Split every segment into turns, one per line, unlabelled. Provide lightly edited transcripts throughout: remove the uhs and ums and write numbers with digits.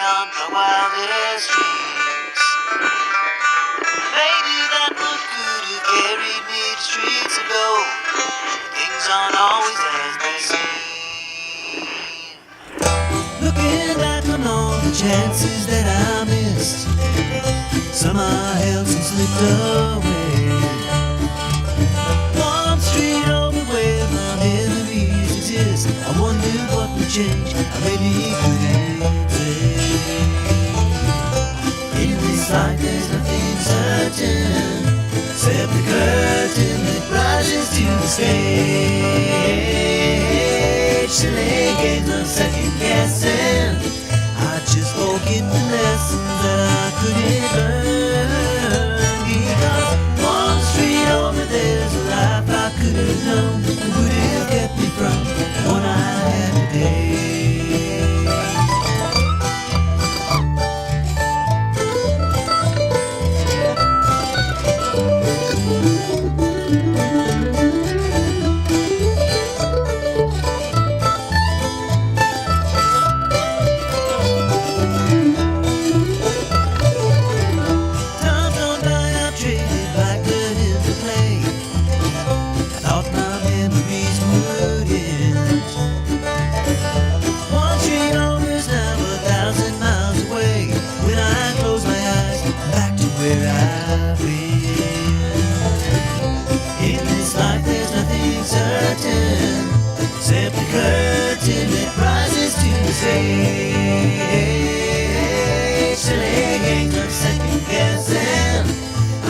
on my wildest dreams. Maybe that one could have carried me to streets of gold. Things aren't always as they seem. Looking back on all the chances that I missed, some I held, some slipped away. One street over where my memories exist, I wondered what would change, I maybe couldn't say. In this life there's nothing certain, except the curtain that rises to the stage. Silly games of second guessing, I just forget the lessons that I couldn't learn. Because one street over there's a life I could have known that would have kept me from the one I had today.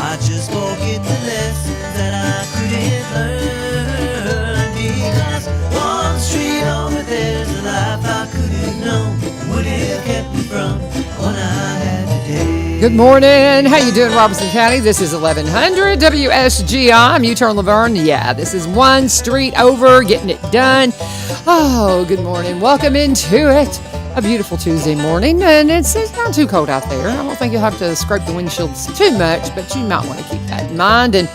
I just forget the lessons that I couldn't learn. Because one street over there's a life I could have known would have kept me from what I had today.
Good morning. How you doing, Robertson County? This is 1100 WSGI. I'm U-Turn LaVern. Yeah, this is one street over, getting it done. Oh, good morning. Welcome into it. A beautiful Tuesday morning, and it's not too cold out there. I don't think you'll have to scrape the windshields too much, but you might want to keep that in mind. And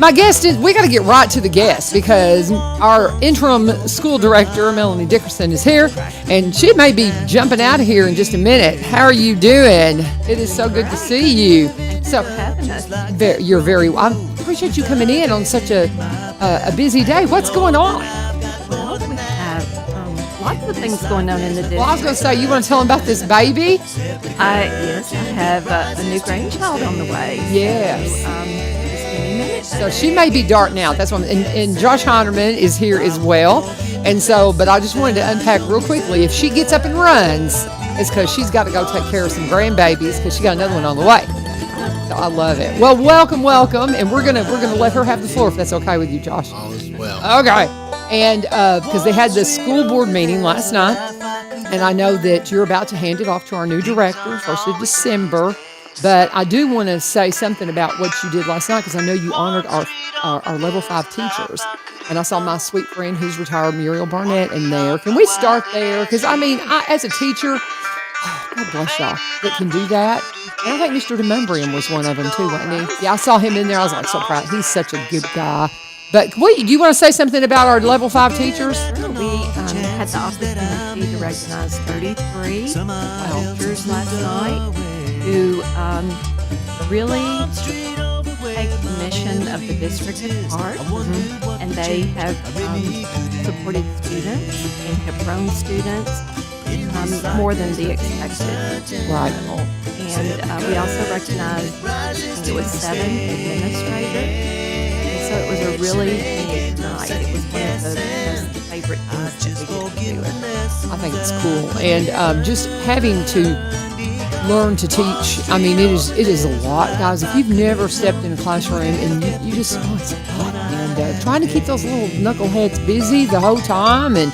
my guest is, we got to get right to the guest because our interim school director, Melanie Dickerson, is here, and she may be jumping out of here in just a minute. How are you doing? It is so good to see you. So, you're very. I appreciate you coming in on such a busy day. What's going on?
Lots of things going on in the district.
Well, I was going to say, you want to tell them about this baby?
Yes, I have a new grandchild on the way.
Yes.
So, just any minute.
So she may be darting out. That's what and Josh Hinerman is here as well. And so, but I just wanted to unpack real quickly. If she gets up and runs, it's because she's got to go take care of some grandbabies because she got another one on the way. So I love it. Well, welcome, and we're gonna let her have the floor if that's okay with you, Josh.
All is well.
Okay. And because they had the school board meeting last night, and I know that you're about to hand it off to our new director, 1st of December. But I do want to say something about what you did last night because I know you honored our level 5 teachers. And I saw my sweet friend who's retired, Muriel Barnett, in there. Can we start there? Because, I mean, as a teacher, God bless y'all, that can do that. And I think Mr. DeMembrium was one of them, too, wasn't he? Yeah, I saw him in there. I was like, so proud. He's such a good guy. But do you want to say something about our level 5 teachers?
We had the opportunity to recognize 33 teachers last night who really take the mission of the district at heart, and they have supported students and have grown students more than the expected level. And we also recognized, I think it was 7 administrators. So it was a really neat night. It was one of the most favorite things that we get to do.
I think it's cool. And just having to learn to teach, I mean, it is a lot, guys. If you've never stepped in a classroom and you just, it's fun. And trying to keep those little knuckleheads busy the whole time. And,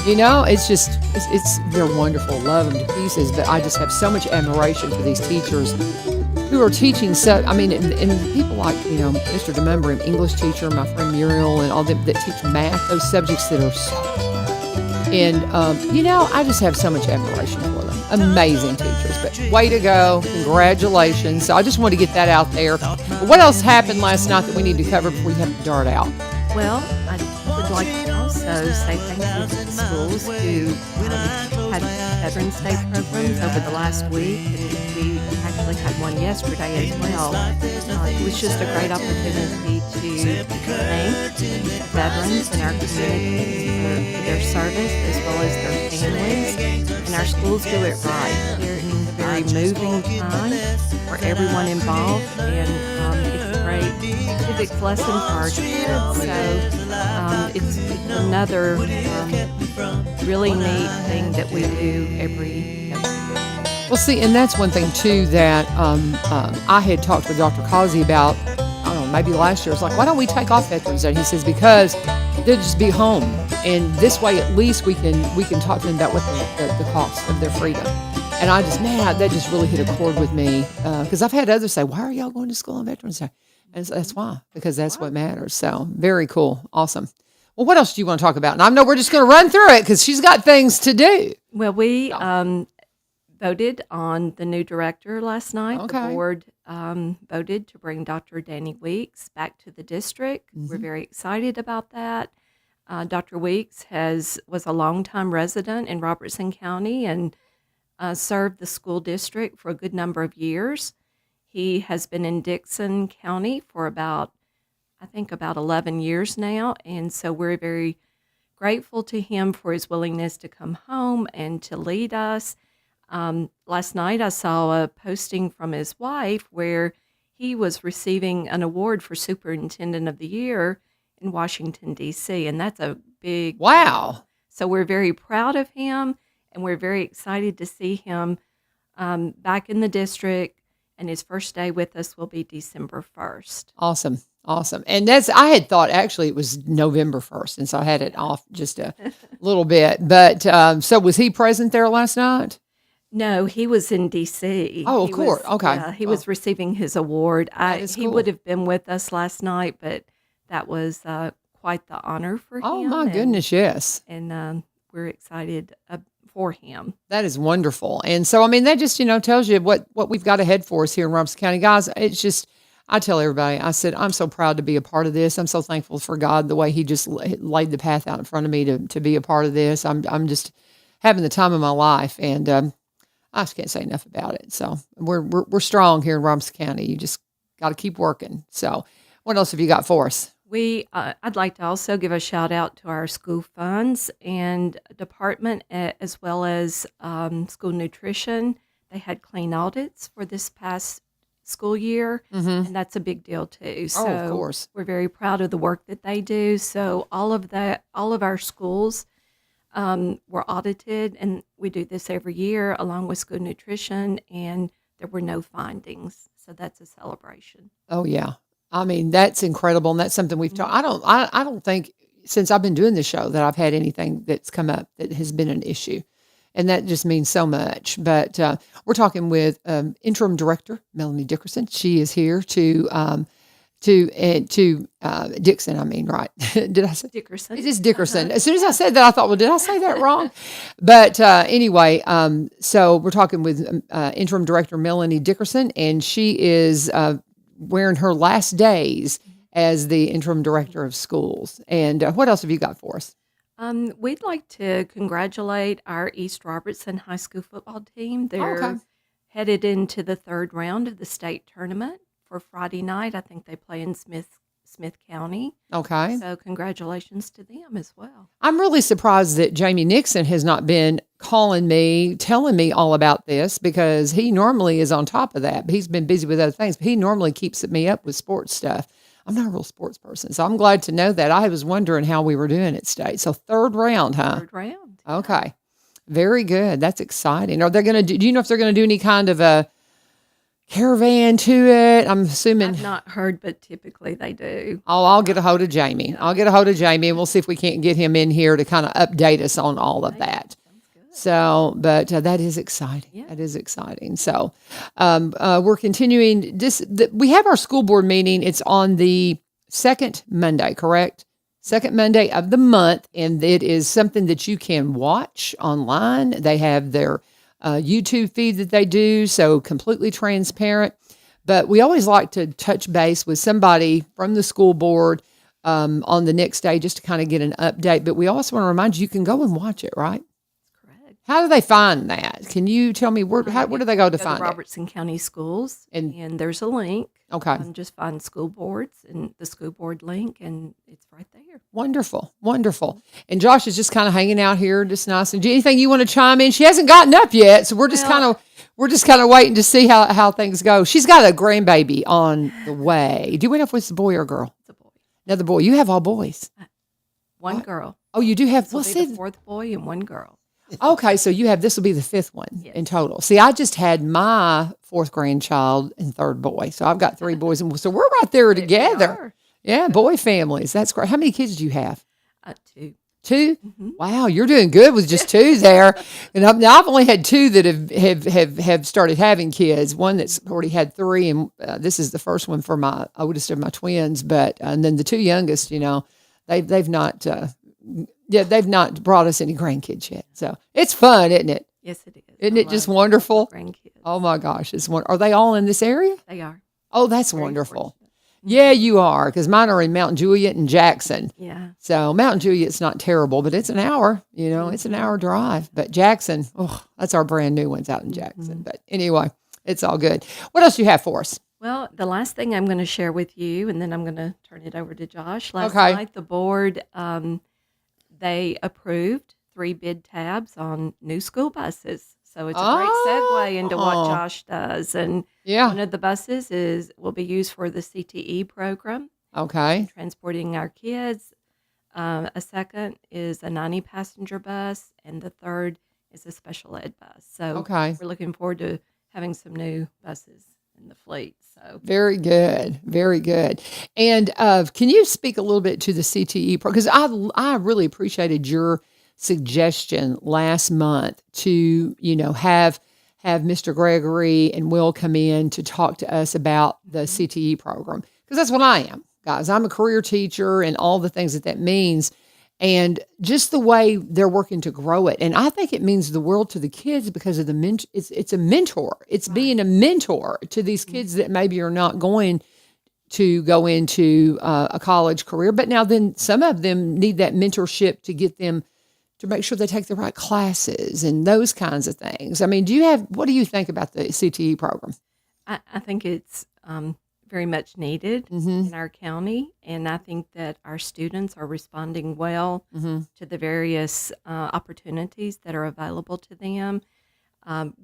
you know, they're wonderful. Love them to pieces. But I just have so much admiration for these teachers who are teaching, and people like, you know, Mr. DeMembrium, English teacher, my friend Muriel, and all them that teach math, those subjects that are so hard. And, you know, I just have so much admiration for them. Amazing teachers. But way to go. Congratulations. So I just want to get that out there. But what else happened last night that we need to cover before you have to dart out?
Well, I would like to also also say thank you to the schools who had Veterans Day programs over the last week. And we actually had one yesterday as well. It was just a great opportunity to thank veterans in our community for their service as well as their families. And our schools do it right. They're in a very moving time for everyone involved, and it's a great civics lesson for our kids. So it's another really neat thing that we do every year.
Well, see, and that's one thing too that I had talked with Dr. Causey about. I don't know, maybe last year. It's like, why don't we take off Veterans Day? He says because they'll just be home, and this way at least we can talk to them about what the cost of their freedom. And I just, man, that just really hit a chord with me because I've had others say, why are y'all going to school on Veterans Day? And that's why, because that's what matters. So very cool. Awesome. Well, what else do you want to talk about? And I know we're just going to run through it because she's got things to do.
Well, we voted on the new director last night.
Okay.
The board voted to bring Dr. Danny Weeks back to the district. Mm-hmm. We're very excited about that. Dr. Weeks was a longtime resident in Robertson County and served the school district for a good number of years. He has been in Dixon County for about 11 years now, and so we're very grateful to him for his willingness to come home and to lead us. Last night I saw a posting from his wife where he was receiving an award for Superintendent of the Year in Washington, D.C., and that's a big
wow.
So we're very proud of him, and we're very excited to see him back in the district, and his first day with us will be December 1st.
Awesome. And I had thought actually it was November 1st, and so I had it off just a little bit. But so was he present there last night?
No, he was in D.C.
Oh, of course. Okay.
He was receiving his award. He would have been with us last night, but that was quite the honor for him.
Oh, my goodness, yes.
And we're excited for him.
That is wonderful. And so, I mean, that just, tells you what we've got ahead for us here in Robertson County. Guys, it's just, I tell everybody, I said, I'm so proud to be a part of this. I'm so thankful for God, the way he just laid the path out in front of me to be a part of this. I'm just having the time of my life. And I just can't say enough about it. So we're strong here in Robertson County. You just got to keep working. So what else have you got for us?
I'd like to also give a shout out to our school funds and department, as well as school nutrition. They had clean audits for this past school year, and that's a big deal too. So
of course,
we're very proud of the work that they do. So all of our schools were audited, and we do this every year along with school nutrition, and there were no findings. So that's a celebration.
Oh yeah. I mean, that's incredible, and that's something we've talked. I don't think since I've been doing this show that I've had anything that's come up that has been an issue, and that just means so much. But we're talking with interim director Melanie Dickerson. She is here to Dixon. I mean, right? Did I say
Dickerson?
It is Dickerson. As soon as I said that, I thought, well, did I say that wrong? But anyway, so we're talking with interim director Melanie Dickerson, and she is wearing her last days as the interim director of schools. And what else have you got for us?
We'd like to congratulate our East Robertson High School football team. They're headed into the third round of the state tournament for Friday night. I think they play in Smith County. Okay. So congratulations to them as well.
I'm really surprised that Jamie Nixon has not been calling me, telling me all about this, because he normally is on top of that. He's been busy with other things, but he normally keeps me up with sports stuff. I'm not a real sports person, so I'm glad to know that. I was wondering how we were doing at state. So third round, huh?
Third round.
Okay. Very good. That's exciting. Are they going to do you know if they're going to do any kind of a caravan to it? I'm assuming.
I've not heard, but typically they do.
Oh, I'll get a hold of Jamie. I'll get a hold of Jamie, and we'll see if we can't get him in here to kind of update us on all of that. So, but that is exciting. Yeah. That is exciting. So, we're continuing we have our school board meeting. It's on the second Monday, correct? Second Monday of the month. And it is something that you can watch online. They have their YouTube feed that they do. So completely transparent. But we always like to touch base with somebody from the school board on the next day just to kind of get an update. But we also want to remind you can go and watch it, right?
Correct.
How do they wfind that? Can you tell me where do they go to find it?
Robertson County Schools, and there's a link.
Okay.
Just find school boards and the school board link, and it's right there.
Wonderful, wonderful. And Josh is just kind of hanging out here, just nice. And anything you want to chime in? She hasn't gotten up yet, so we're just kind of waiting to see how things go. She's got a grandbaby on the way. Do we know if it's a boy or a girl?
It's a boy.
Another boy. You have all boys.
One girl.
Oh, you do have.
This will be the fourth boy and one girl.
Okay, so this will be the fifth one in total. See, I just had my fourth grandchild and third boy, so I've got 3 boys, and so we're right there together. Yeah, boy families. That's great. How many kids do you have?
2.
2?
Mm-hmm.
Wow, you're doing good with just 2 there. And I've only had 2 that have started having kids. One that's already had 3, and this is the first one for my oldest of my twins. But and then the 2 youngest, they've not. They've not brought us any grandkids yet. So it's fun, isn't it?
Yes, it is.
Isn't it just wonderful?
Grandkids.
Oh my gosh, it's wonderful. Are they all in this area?
They are.
Oh, that's
Very
wonderful.
fortunate.
Yeah, you are, because mine are in Mount Juliet and Jackson.
Yeah.
So Mount Juliet's not terrible, but it's an hour. It's an hour drive. But Jackson, that's our brand new ones out in Jackson. But anyway, it's all good. What else do you have for us?
Well, the last thing I'm going to share with you, and then I'm going to turn it over to Josh. Last
Okay.
night, the board, they approved 3 bid tabs on new school buses. So it's a great segue into what Josh does. And one of the buses will be used for the CTE program.
Okay.
Transporting our kids. A second is a 90-passenger bus, and the third is a special ed bus. So we're looking forward to having some new buses in the fleet. So
very good, very good. And can you speak a little bit to the CTE program? Because I really appreciated your suggestion last month to have Mr. Gregory and Will come in to talk to us about the CTE program, because that's what I am, guys. I'm a career teacher and all the things that means, and just the way they're working to grow it. And I think it means the world to the kids because of it's a mentor. It's being a mentor to these kids that maybe are not going to go into a college career, but now then some of them need that mentorship to get them to make sure they take the right classes and those kinds of things. I mean, what do you think about the CTE program?
I think it's very much needed in our county, and I think that our students are responding well to the various opportunities that are available to them.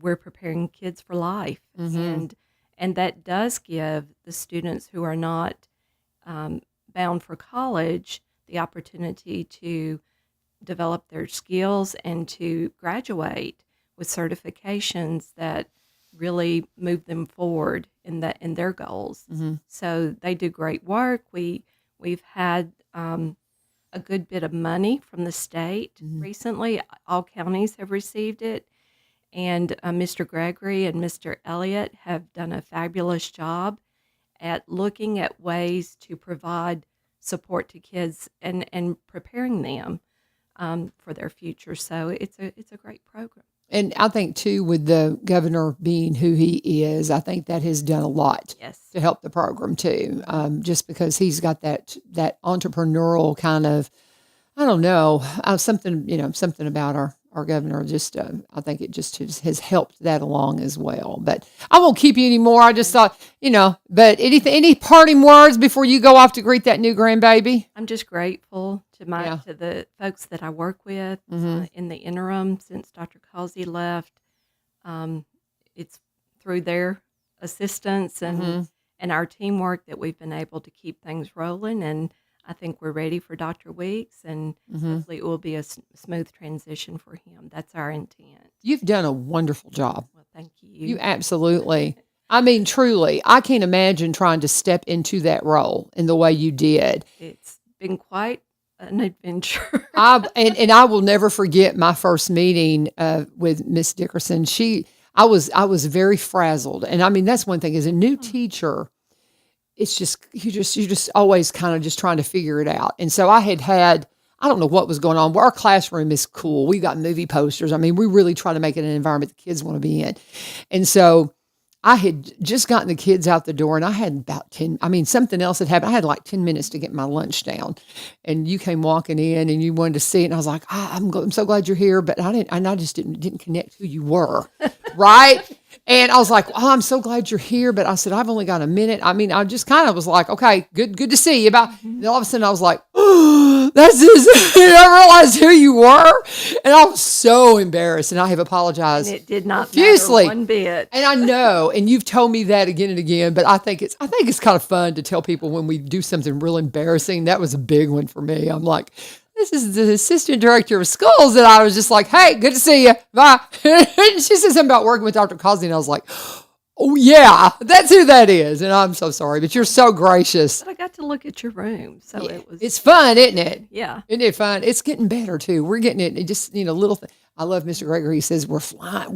We're preparing kids for life, and that does give the students who are not bound for college the opportunity to develop their skills and to graduate with certifications that really move them forward in their goals. So they do great work. We've had a good bit of money from the state recently. All counties have received it, and Mr. Gregory and Mr. Elliott have done a fabulous job at looking at ways to provide support to kids and preparing them for their future. So it's a great program.
And I think too, with the governor being who he is, I think that has done a lot to help the program too. Just because he's got that entrepreneurial kind of, I don't know, something about our governor. Just I think it just has helped that along as well. But I won't keep you anymore. I just thought, But any parting words before you go off to greet that new grandbaby?
I'm just grateful to the folks that I work with in the interim since Dr. Causey left. It's through their assistance and our teamwork that we've been able to keep things rolling. And I think we're ready for Dr. Weeks, and hopefully it will be a smooth transition for him. That's our intent.
You've done a wonderful job.
Well, thank you.
You absolutely. I mean, truly, I can't imagine trying to step into that role in the way you did.
It's been quite an adventure.
And I will never forget my first meeting with Miss Dickerson. I was very frazzled, and I mean that's one thing as a new teacher. It's just you're just always kind of just trying to figure it out. And so I don't know what was going on. Our classroom is cool. We got movie posters. I mean, we really try to make it an environment the kids want to be in. And so I had just gotten the kids out the door and I had about 10, something else had happened. I had like 10 minutes to get my lunch down and you came walking in and you wanted to see it. And I was like, I'm so glad you're here. But I just didn't connect who you were. Right. And I was like, I'm so glad you're here. But I said, I've only got a minute. I just kind of was like, okay, good to see you. And all of a sudden I was like, that's this. I realized who you were. And I was so embarrassed. And I have apologized.
And it did not
profusely.
matter one bit.
And I know, and you've told me that again and again, but I think it's kind of fun to tell people when we do something real embarrassing. That was a big one for me. I'm like, this is the assistant director of schools. And I was just like, hey, good to see you. Bye. And she said something about working with Dr. Cosney. And I was like, oh, yeah, that's who that is. And I'm so sorry, but you're so gracious.
But I got to look at your room. So
it's fun, isn't it?
Yeah.
Isn't it fun? It's getting better, too. We're getting it. Just, little thing. I love Mr. Gregory. He says, we're flying.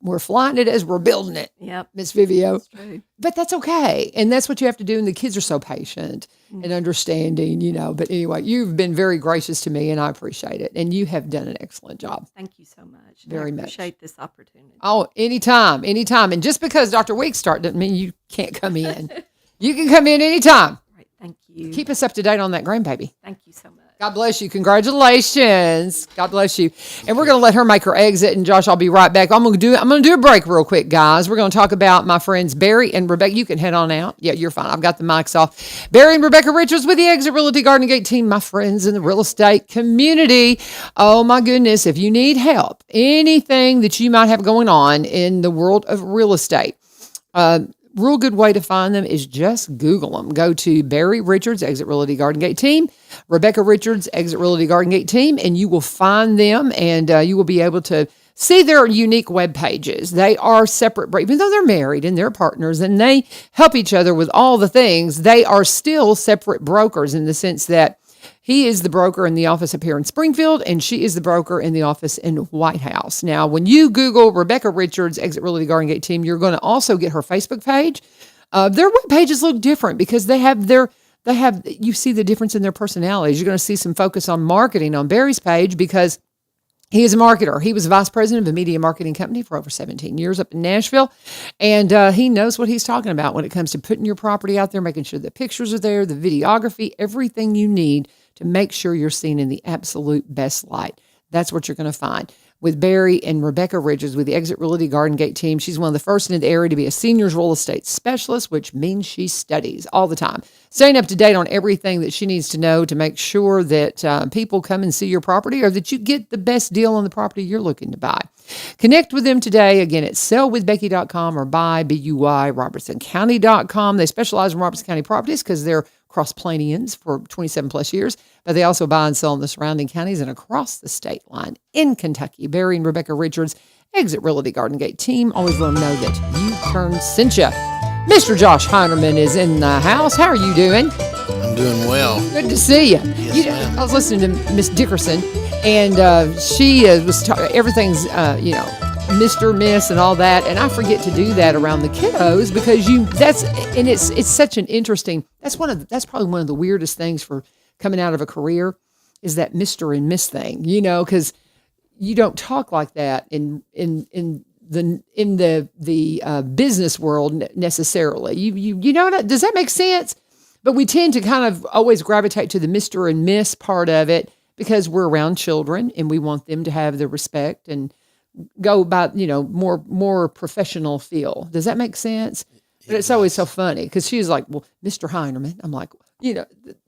We're flying it as we're building it.
Yep.
Miss Vivio.
That's true.
But that's okay. And that's what you have to do. And the kids are so patient and understanding, But anyway, you've been very gracious to me and I appreciate it. And you have done an excellent job.
Thank you so much.
Very much.
I appreciate this opportunity.
Oh, anytime. And just because Dr. Weeks start doesn't mean you can't come in. You can come in anytime.
Right. Thank you.
Keep us up to date on that grandbaby.
Thank you so much.
God bless you. Congratulations. God bless you. And we're going to let her make her exit. And Josh, I'll be right back. I'm going to do a break real quick, guys. We're going to talk about my friends Barry and Rebecca. You can head on out. Yeah, you're fine. I've got the mics off. Barry and Rebecca Richards with the Exit Realty Garden Gate team, my friends in the real estate community. Oh my goodness. If you need help, anything that you might have going on in the world of real estate, real good way to find them is just Google them. Go to Barry Richards, Exit Realty Garden Gate Team, Rebecca Richards, Exit Realty Garden Gate Team, and you will find them and you will be able to see their unique web pages. They are separate, even though they're married and they're partners and they help each other with all the things, they are still separate brokers in the sense that he is the broker in the office up here in Springfield, and she is the broker in the office in White House. Now, when you Google Rebecca Richards, Exit Realty Garden Gate Team, you're going to also get her Facebook page. Their web pages look different because you see the difference in their personalities. You're going to see some focus on marketing on Barry's page because he is a marketer. He was vice president of a media marketing company for over 17 years up in Nashville. And he knows what he's talking about when it comes to putting your property out there, making sure the pictures are there, the videography, everything you need to make sure you're seen in the absolute best light. That's what you're going to find with Barry and Rebecca Richards with the Exit Realty Garden Gate team. She's one of the first in the area to be a seniors real estate specialist, which means she studies all the time, staying up to date on everything that she needs to know to make sure that people come and see your property or that you get the best deal on the property you're looking to buy. Connect with them today. Again, at sellwithbecky.com or buy, B-U-Y, robertsoncounty.com. They specialize in Robertson County properties because they're cross-Plainians for 27 plus years, but they also buy and sell in the surrounding counties and across the state line in Kentucky. Barry and Rebecca Richards, Exit Realty Garden Gate team. Always let them know that you turned sent you. Mr. Josh Hinerman is in the house. How are you doing?
I'm doing well.
Good to see you.
Yes, ma'am.
I was listening to Miss Dickerson, and she was everything's Mr., Miss, and all that, and I forget to do that around the kiddos because it's such an interesting. That's probably one of the weirdest things for coming out of a career is that Mr. and Miss thing, because you don't talk like that in the business world necessarily. You know, does that make sense? But we tend to kind of always gravitate to the Mr. and Miss part of it because we're around children and we want them to have the respect and go about, more professional feel. Does that make sense? But it's always so funny because she's like, well, Mr. Hinerman. I'm like,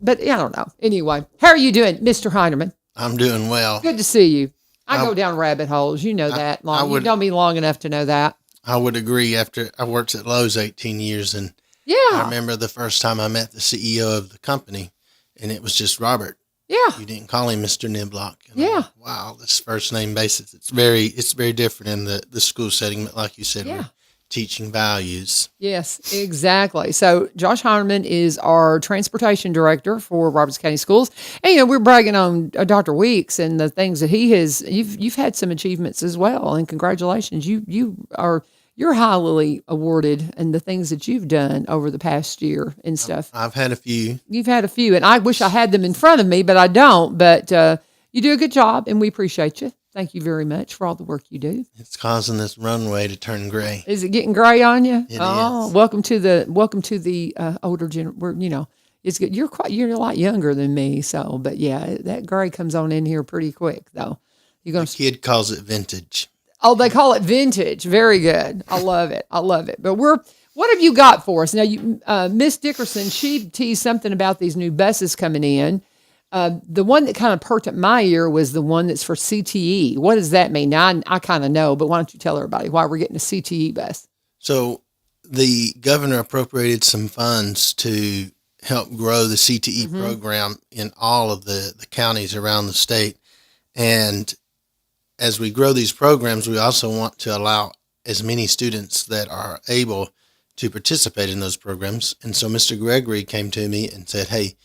but I don't know. Anyway, how are you doing, Mr. Hinerman?
I'm doing well.
Good to see you. I go down rabbit holes. You know that. You've known me long enough to know that.
I would agree. After I worked at Lowe's 18 years, and
yeah,
I remember the first time I met the CEO of the company, and it was just Robert.
Yeah.
You didn't call him Mr. Niblock. And
yeah.
Like, wow, this first name basis. It's very different in the school setting, but like you said,
yeah.
We're teaching values.
Yes, exactly. So Josh Hinerman is our transportation director for Robertson County Schools. And, we're bragging on Dr. Weeks and the things that he has. You've had some achievements as well. And congratulations. You're highly awarded in the things that you've done over the past year and stuff.
I've had a few.
You've had a few, and I wish I had them in front of me, but I don't. But you do a good job, and we appreciate you. Thank you very much for all the work you do.
It's causing this runway to turn gray.
Is it getting gray on you?
It is.
Welcome to the older generation. It's good. You're a lot younger than me, so but yeah, that gray comes on in here pretty quick though. You're gonna.
The kid calls it vintage.
Oh, they call it vintage. Very good. I love it. But what have you got for us now? You, Miss Dickerson, she teased something about these new buses coming in. The one that kind of perked up my ear was the one that's for CTE. What does that mean? Now, I kind of know, but why don't you tell everybody why we're getting a CTE bus?
So the governor appropriated some funds to help grow the CTE program in all of the counties around the state. And as we grow these programs, we also want to allow as many students that are able to participate in those programs. And so Mr. Gregory came to me and said, hey,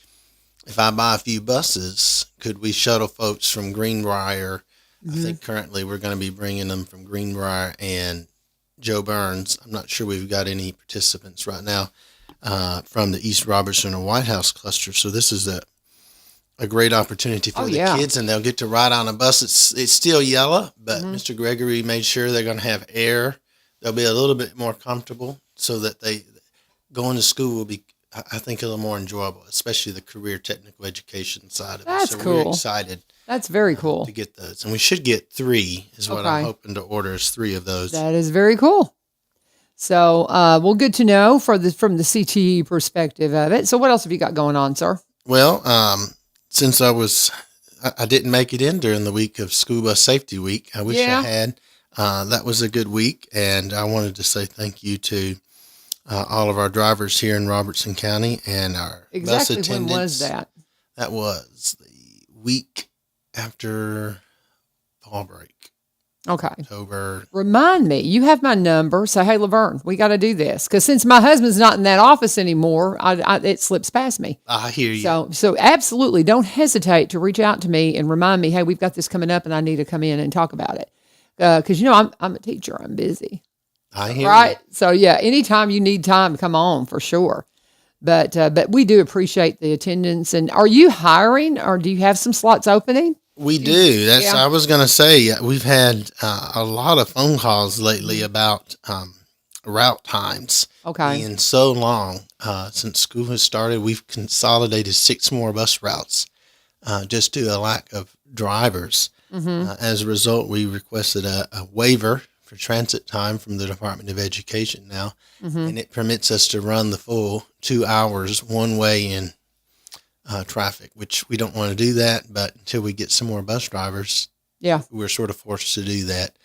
if I buy a few buses, could we shuttle folks from Greenbrier? I think currently we're going to be bringing them from Greenbrier and Joe Burns. I'm not sure we've got any participants right now from the East Robertson or White House cluster. So this is a great opportunity for the kids, and they'll get to ride on a bus. It's still yellow, but Mr. Gregory made sure they're going to have air. They'll be a little bit more comfortable so that they going to school will be, I think, a little more enjoyable, especially the career technical education side of it.
That's
so
cool.
We're excited.
That's very cool
To get those. And we should get 3 is what I'm hoping to order is 3 of those.
That is very cool. So, well, good to know from the CTE perspective of it. So what else have you got going on, sir?
Well, since I didn't make it in during the week of School Bus Safety Week. I wish I had. That was a good week, and I wanted to say thank you to all of our drivers here in Robertson County and our bus attendants.
When was that?
That was the week after fall break.
Okay.
October.
Remind me, you have my number. Say, hey, LaVern, we got to do this. Because since my husband's not in that office anymore, it slips past me.
I hear you.
So absolutely don't hesitate to reach out to me and remind me, hey, we've got this coming up and I need to come in and talk about it. Because, I'm a teacher. I'm busy.
I hear
right?
you.
So, yeah, anytime you need time, come on for sure. But we do appreciate the attendance. And are you hiring or do you have some slots opening?
We do. I was going to say, we've had a lot of phone calls lately about route times being so long. Since school has started, we've consolidated 6 more bus routes just due to a lack of drivers. As a result, we requested a waiver for transit time from the Department of Education now, and it permits us to run the full 2 hours one way in traffic, which we don't want to do that, but until we get some more bus drivers, we're sort of forced to do that.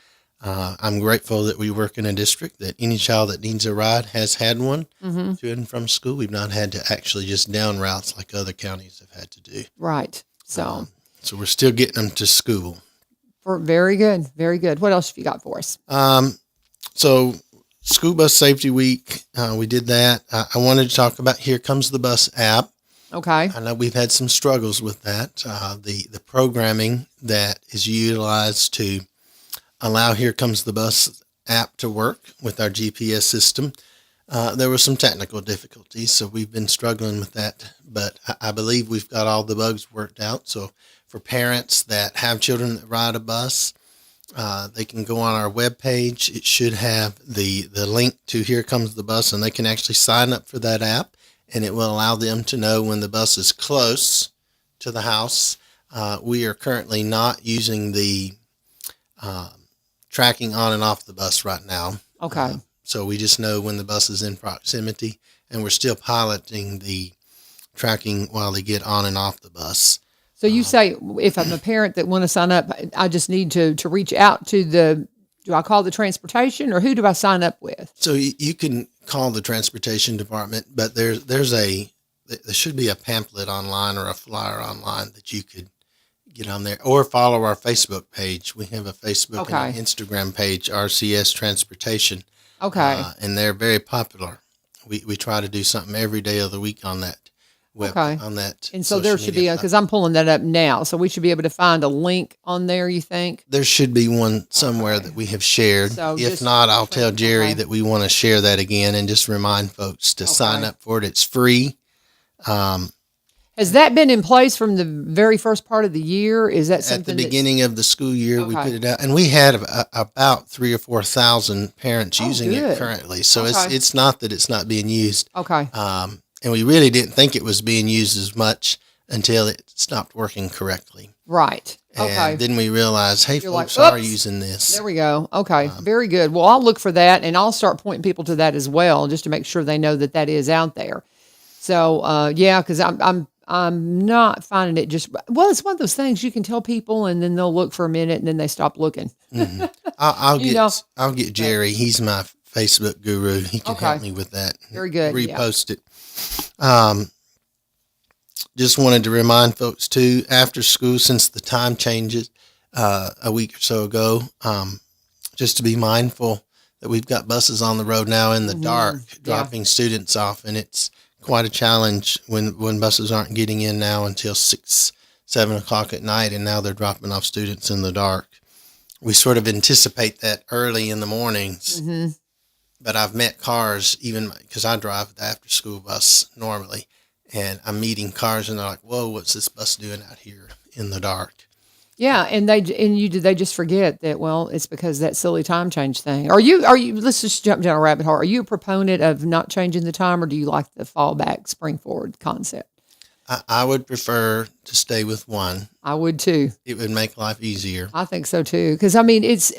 I'm grateful that we work in a district that any child that needs a ride has had one to and from school. We've not had to actually just down routes like other counties have had to do.
Right. So
we're still getting them to school.
Very good. Very good. What else have you got for us?
So School Bus Safety Week, we did that. I wanted to talk about Here Comes the Bus app.
Okay.
I know we've had some struggles with that. The programming that is utilized to allow Here Comes the Bus app to work with our GPS system, there were some technical difficulties, so we've been struggling with that. But I believe we've got all the bugs worked out. So for parents that have children that ride a bus, they can go on our webpage. It should have the link to Here Comes the Bus, and they can actually sign up for that app. And it will allow them to know when the bus is close to the house. We are currently not using the tracking on and off the bus right now.
Okay.
So we just know when the bus is in proximity, and we're still piloting the tracking while they get on and off the bus.
So you say if I'm a parent that want to sign up, I just need to reach out to do I call the transportation or who do I sign up with?
So you can call the transportation department, but there should be a pamphlet online or a flyer online that you could get on there, or follow our Facebook page. We have a Facebook and an Instagram page, RCS Transportation.
Okay.
And they're very popular. We try to do something every day of the week on that on that.
And so there should be, because I'm pulling that up now, so we should be able to find a link on there, you think?
There should be one somewhere that we have shared. So if not, I'll tell Jerry that we want to share that again and just remind folks to sign up for it. It's free.
Have Has that been in place from the very first part of the year? Is that
At
something
the beginning of the school year, we
Okay.
put it out, and we had about 3,000 or 4,000 parents using it
good.
currently. So
Okay.
it's not that it's not being used.
Okay.
And we really didn't think it was being used as much until it stopped working correctly.
Right.
And
Okay.
then we realized, hey,
You're like,
folks are
"Oops."
using this.
There we go. Okay. Very good. Well, I'll look for that and I'll start pointing people to that as well, just to make sure they know that that is out there. So, yeah, because I'm not finding it just, well, it's one of those things you can tell people and then they'll look for a minute and then they stop looking.
I'll
You know.
get Jerry. He's my Facebook guru. He can help
Okay.
me with that.
Very good, yeah.
Repost it. Just wanted to remind folks too, after school, since the time changes a week or so ago, just to be mindful that we've got buses on the road now in the dark dropping students off, and it's quite a challenge when buses aren't getting in now until 6, 7 o'clock at night, and now they're dropping off students in the dark. We sort of anticipate that early in the mornings, but I've met cars, even because I drive the after school bus normally, and I'm meeting cars and they're like, whoa, what's this bus doing out here in the dark?
Yeah, and they just forget that, well, it's because of that silly time change thing. Are you let's just jump down a rabbit hole. Are you a proponent of not changing the time, or do you like the fall back, spring forward concept?
I would prefer to stay with one.
I would too.
It would make life easier.
I think so too. Because I mean, it's,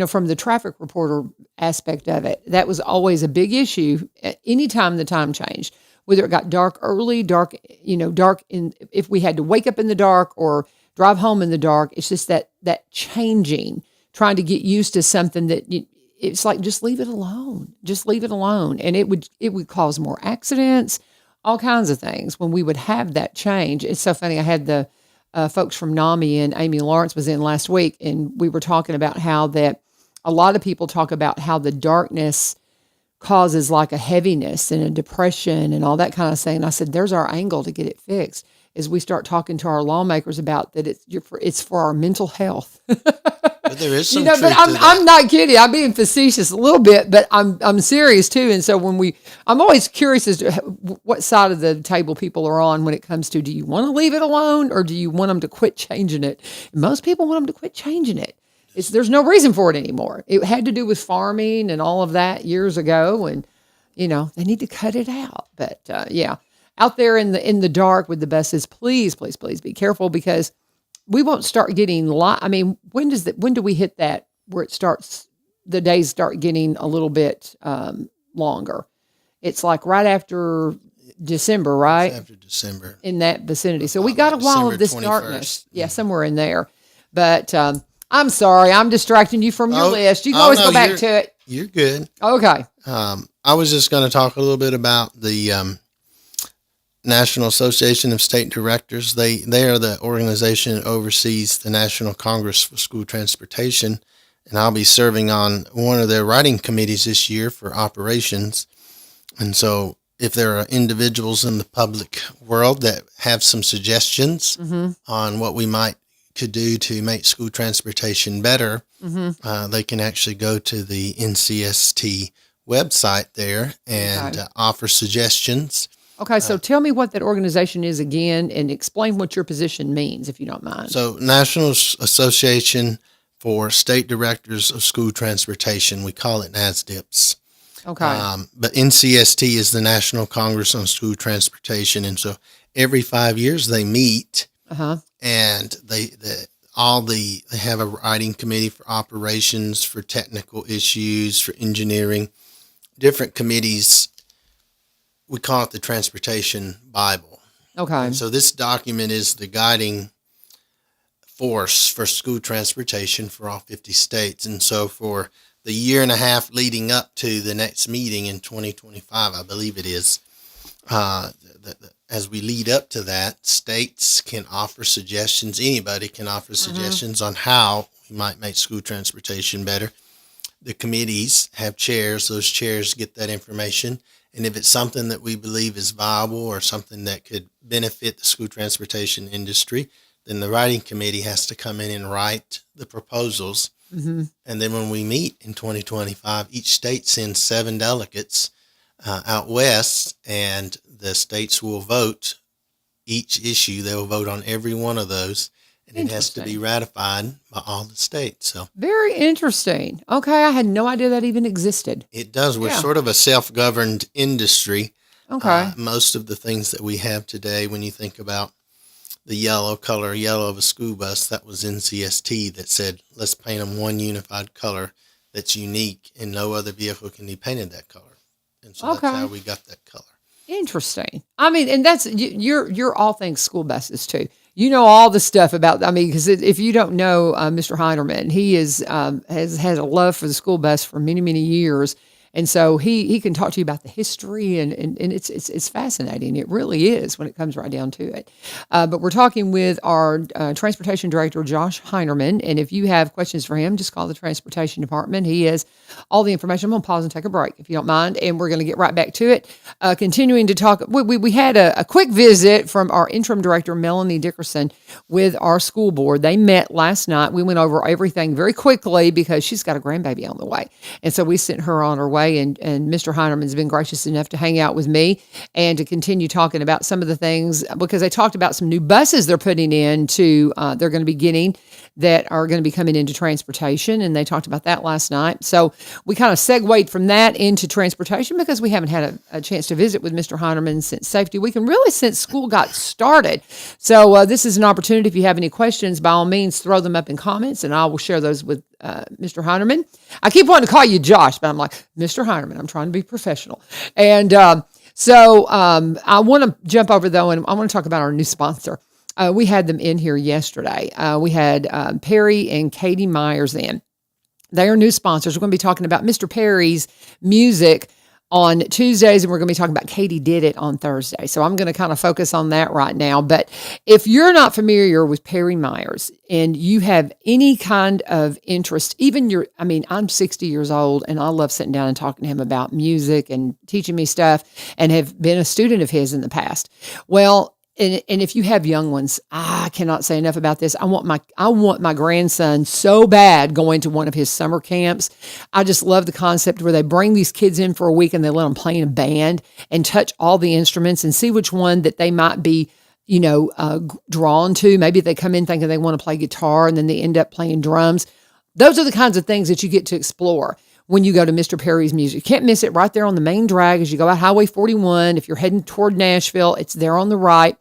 from the traffic reporter aspect of it, that was always a big issue at any time the time changed, whether it got dark early, dark if we had to wake up in the dark or drive home in the dark. It's just that changing, trying to get used to something that it's like, just leave it alone. Just leave it alone. And it would cause more accidents, all kinds of things when we would have that change. It's so funny. I had the folks from NAMI and Amy Lawrence was in last week, and we were talking about how that a lot of people talk about how the darkness causes like a heaviness and a depression and all that kind of thing. And I said, there's our angle to get it fixed, is we start talking to our lawmakers about that it's for our mental health.
But there is some
But
truth to that.
I'm not kidding. I'm being facetious a little bit, but I'm serious too. And so I'm always curious as to what side of the table people are on when it comes to, do you want to leave it alone or do you want them to quit changing it? And most people want them to quit changing it. There's no reason for it anymore. It had to do with farming and all of that years ago, and they need to cut it out. But yeah, out there in the dark with the buses, please, please, please be careful, because we won't start getting I mean, when do we hit that where the days start getting a little bit longer? It's like right after December, right?
After December.
In that vicinity. So we got a while of this
December 21st.
darkness. Yeah, somewhere in there. But I'm sorry, I'm distracting you from your list. You can always go back to it.
You're good.
Okay.
I was just going to talk a little bit about the National Association of State Directors. They are the organization that oversees the National Congress for School Transportation, and I'll be serving on one of their writing committees this year for operations. And so if there are individuals in the public world that have some suggestions on what we could do to make school transportation better, they can actually go to the NCST website there and offer suggestions.
Okay, so tell me what that organization is again and explain what your position means, if you don't mind.
So National Association for State Directors of School Transportation, we call it NASDIPS.
Okay.
But NCST is the National Congress on School Transportation. And so every 5 years they meet and they have a writing committee for operations, for technical issues, for engineering, different committees. We call it the Transportation Bible.
Okay.
And so this document is the guiding force for school transportation for all 50 states. And so for the year and a half leading up to the next meeting in 2025, I believe it is, as we lead up to that, states can offer suggestions. Anybody can offer suggestions on how we might make school transportation better. The committees have chairs. Those chairs get that information. And if it's something that we believe is viable or something that could benefit the school transportation industry, then the writing committee has to come in and write the proposals. And then when we meet in 2025, each state sends 7 delegates out west, and the states will vote each issue. They'll vote on every one of those, and it has to be ratified by all the states. So
Very interesting. Okay, I had no idea that even existed.
it does. We're
Yeah.
sort of a self-governed industry.
Okay.
Most of the things that we have today, when you think about the yellow of a school bus, that was NCST that said, let's paint them one unified color that's unique, and no other vehicle can be painted that color. And so
Okay.
that's how we got that color.
Interesting. I mean, and that's you're all things school buses too. You know all the stuff about. I mean, because if you don't know Mr. Hinerman, he has had a love for the school bus for many years, and so he can talk to you about the history and it's fascinating. It really is when it comes right down to it. But we're talking with our transportation director, Josh Hinerman, and if you have questions for him, just call the transportation department. He has all the information. I'm going to pause and take a break if you don't mind, and we're going to get right back to it. Continuing to talk, we had a quick visit from our interim director, Melanie Dickerson, with our school board. They met last night. We went over everything very quickly because she's got a grandbaby on the way, and so we sent her on her way. And Mr. Hinerman's been gracious enough to hang out with me and to continue talking about some of the things, because they talked about some new buses they're putting in they're going to be getting that are going to be coming into transportation. And they talked about that last night. So we kind of segued from that into transportation because we haven't had a chance to visit with Mr. Hinerman since Safety Week and really since school got started. So this is an opportunity. If you have any questions, by all means, throw them up in comments and I will share those with Mr. Hinerman. I keep wanting to call you Josh, but I'm like, Mr. Hinerman, I'm trying to be professional. And so I want to jump over, though, and I want to talk about our new sponsor. We had them in here yesterday. We had Perry and Katie Myers in. They are new sponsors. We're going to be talking about Mr. Perry's music on Tuesdays, and we're going to be talking about Katie Did It on Thursday. So I'm going to kind of focus on that right now. But if you're not familiar with Perry Myers and you have any kind of interest, I'm 60 years old and I love sitting down and talking to him about music and teaching me stuff and have been a student of his in the past. Well, and if you have young ones, I cannot say enough about this. I want my grandson so bad going to one of his summer camps. I just love the concept where they bring these kids in for a week and they let them play in a band and touch all the instruments and see which one that they might be, drawn to. Maybe they come in thinking they want to play guitar and then they end up playing drums. Those are the kinds of things that you get to explore when you go to Mr. Perry's Music. You can't miss it right there on the main drag as you go out Highway 41. If you're heading toward Nashville, it's there on the right.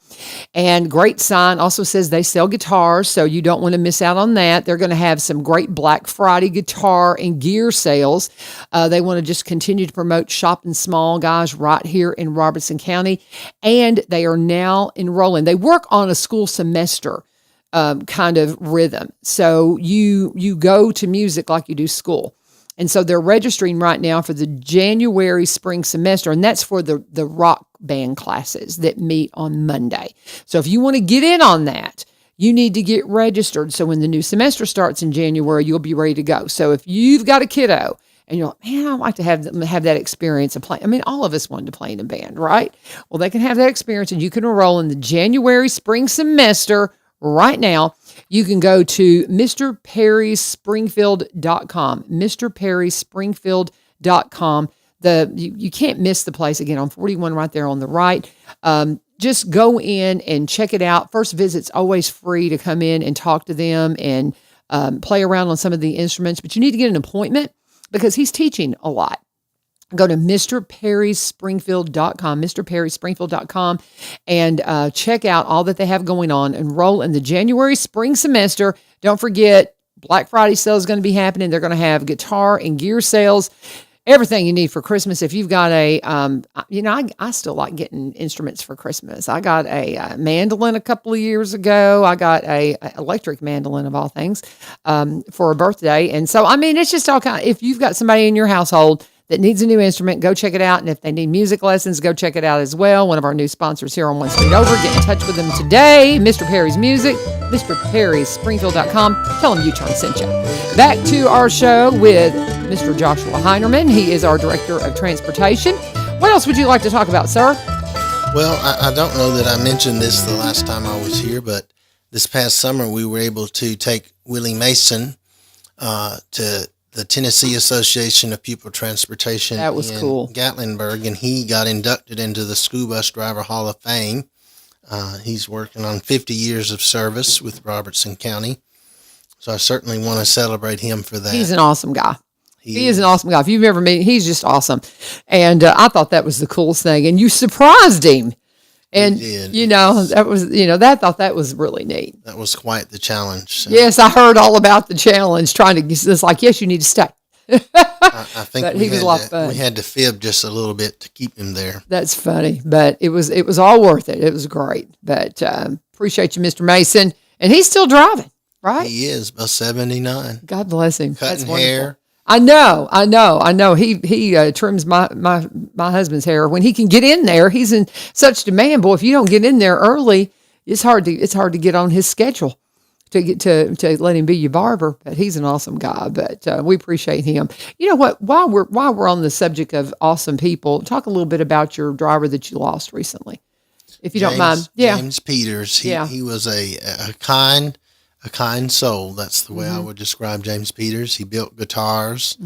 And great sign also says they sell guitars, so you don't want to miss out on that. They're going to have some great Black Friday guitar and gear sales. They want to just continue to promote shopping small, guys, right here in Robertson County. And they are now enrolling. They work on a school semester kind of rhythm. So you go to music like you do school. And so they're registering right now for the January spring semester, and that's for the rock band classes that meet on Monday. So if you want to get in on that, you need to get registered. So when the new semester starts in January, you'll be ready to go. So if you've got a kiddo and you're like, man, I'd like to have that experience of playing. I mean, all of us wanted to play in a band, right? Well, they can have that experience, and you can enroll in the January spring semester right now. You can go to mrperryspringfield.com, mrperryspringfield.com. You can't miss the place, again, on 41 right there on the right. Just go in and check it out. First visit's always free to come in and talk to them and play around on some of the instruments, but you need to get an appointment because he's teaching a lot. Go to mrperryspringfield.com, mrperryspringfield.com, and check out all that they have going on. Enroll in the January spring semester. Don't forget, Black Friday sale is going to be happening. They're going to have guitar and gear sales, everything you need for Christmas. If you've got I still like getting instruments for Christmas. I got a mandolin a couple of years ago. I got a electric mandolin of all things for a birthday. And so, it's just all kind of, if you've got somebody in your household that needs a new instrument, go check it out. And if they need music lessons, go check it out as well. One of our new sponsors here on One Street Over. Get in touch with them today. Mr. Perry's Music, mrperryspringfield.com. Tell them U-Turn sent you. Back to our show with Mr. Joshua Hinerman. He is our Director of Transportation. What else would you like to talk about, sir?
Well, I don't know that I mentioned this the last time I was here, but this past summer we were able to take Willie Mason to the Tennessee Association of Pupil Transportation.
That was cool.
Gatlinburg, and he got inducted into the School Bus Driver Hall of Fame. He's working on 50 years of service with Robertson County. So I certainly want to celebrate him for that.
He's an awesome guy. He is an awesome guy. If you've ever met him, he's just awesome. And I thought that was the coolest thing. And you surprised him. And, I thought that was really neat.
That was quite the challenge. So.
Yes, I heard all about the challenge, it's like, yes, you need to stay.
I think
but he was a lot of fun.
We had to fib just a little bit to keep him there.
That's funny, but it was all worth it. It was great. But appreciate you, Mr. Mason. And he's still driving, right?
He is, about 79.
God bless him.
Cutting
That's wonderful.
hair.
I know. He trims my husband's hair when he can get in there. He's in such demand, boy. If you don't get in there early, it's hard to get on his schedule to get to let him be your barber. But he's an awesome guy. But we appreciate him. You know what? While we're on the subject of awesome people, talk a little bit about your driver that you lost recently, if you don't mind. Yeah,
James Peters. He was a kind soul. That's the way I would describe James Peters. He built guitars.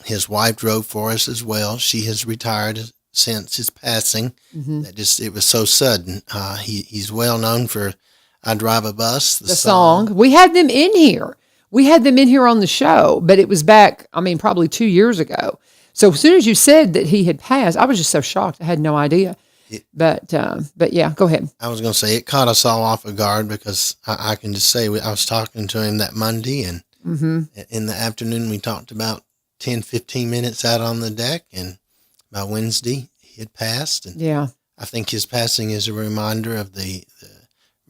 His wife drove for us as well. She has retired since his passing. It was so sudden. He's well known for "I Drive a Bus," the song.
We had them in here. We had them in here on the show, but it was back, probably 2 years ago. So as soon as you said that he had passed, I was just so shocked. I had no idea. But yeah, go ahead.
I was going to say it caught us all off guard because I can just say I was talking to him that Monday, and in the afternoon we talked about 10, 15 minutes out on the deck, and by Wednesday he had passed. And I think his passing is a reminder of the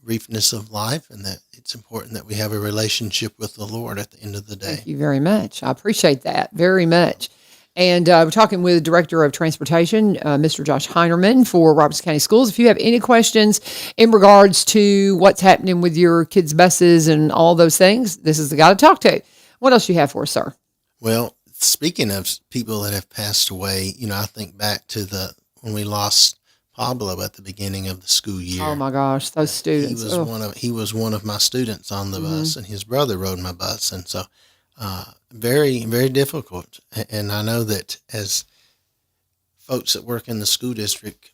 briefness of life, and that it's important that we have a relationship with the Lord at the end of the day.
Thank you very much. I appreciate that very much. And we're talking with the Director of Transportation, Mr. Josh Hinerman for Robertson County Schools. If you have any questions in regards to what's happening with your kids' buses and all those things, this is the guy to talk to. What else do you have for us, sir?
Well, speaking of people that have passed away, I think back to when we lost Pablo at the beginning of the school year.
Oh my gosh, those students!
He was one of my students on the bus, and his brother rode my bus, and so very, very difficult. And I know that as folks that work in the school district,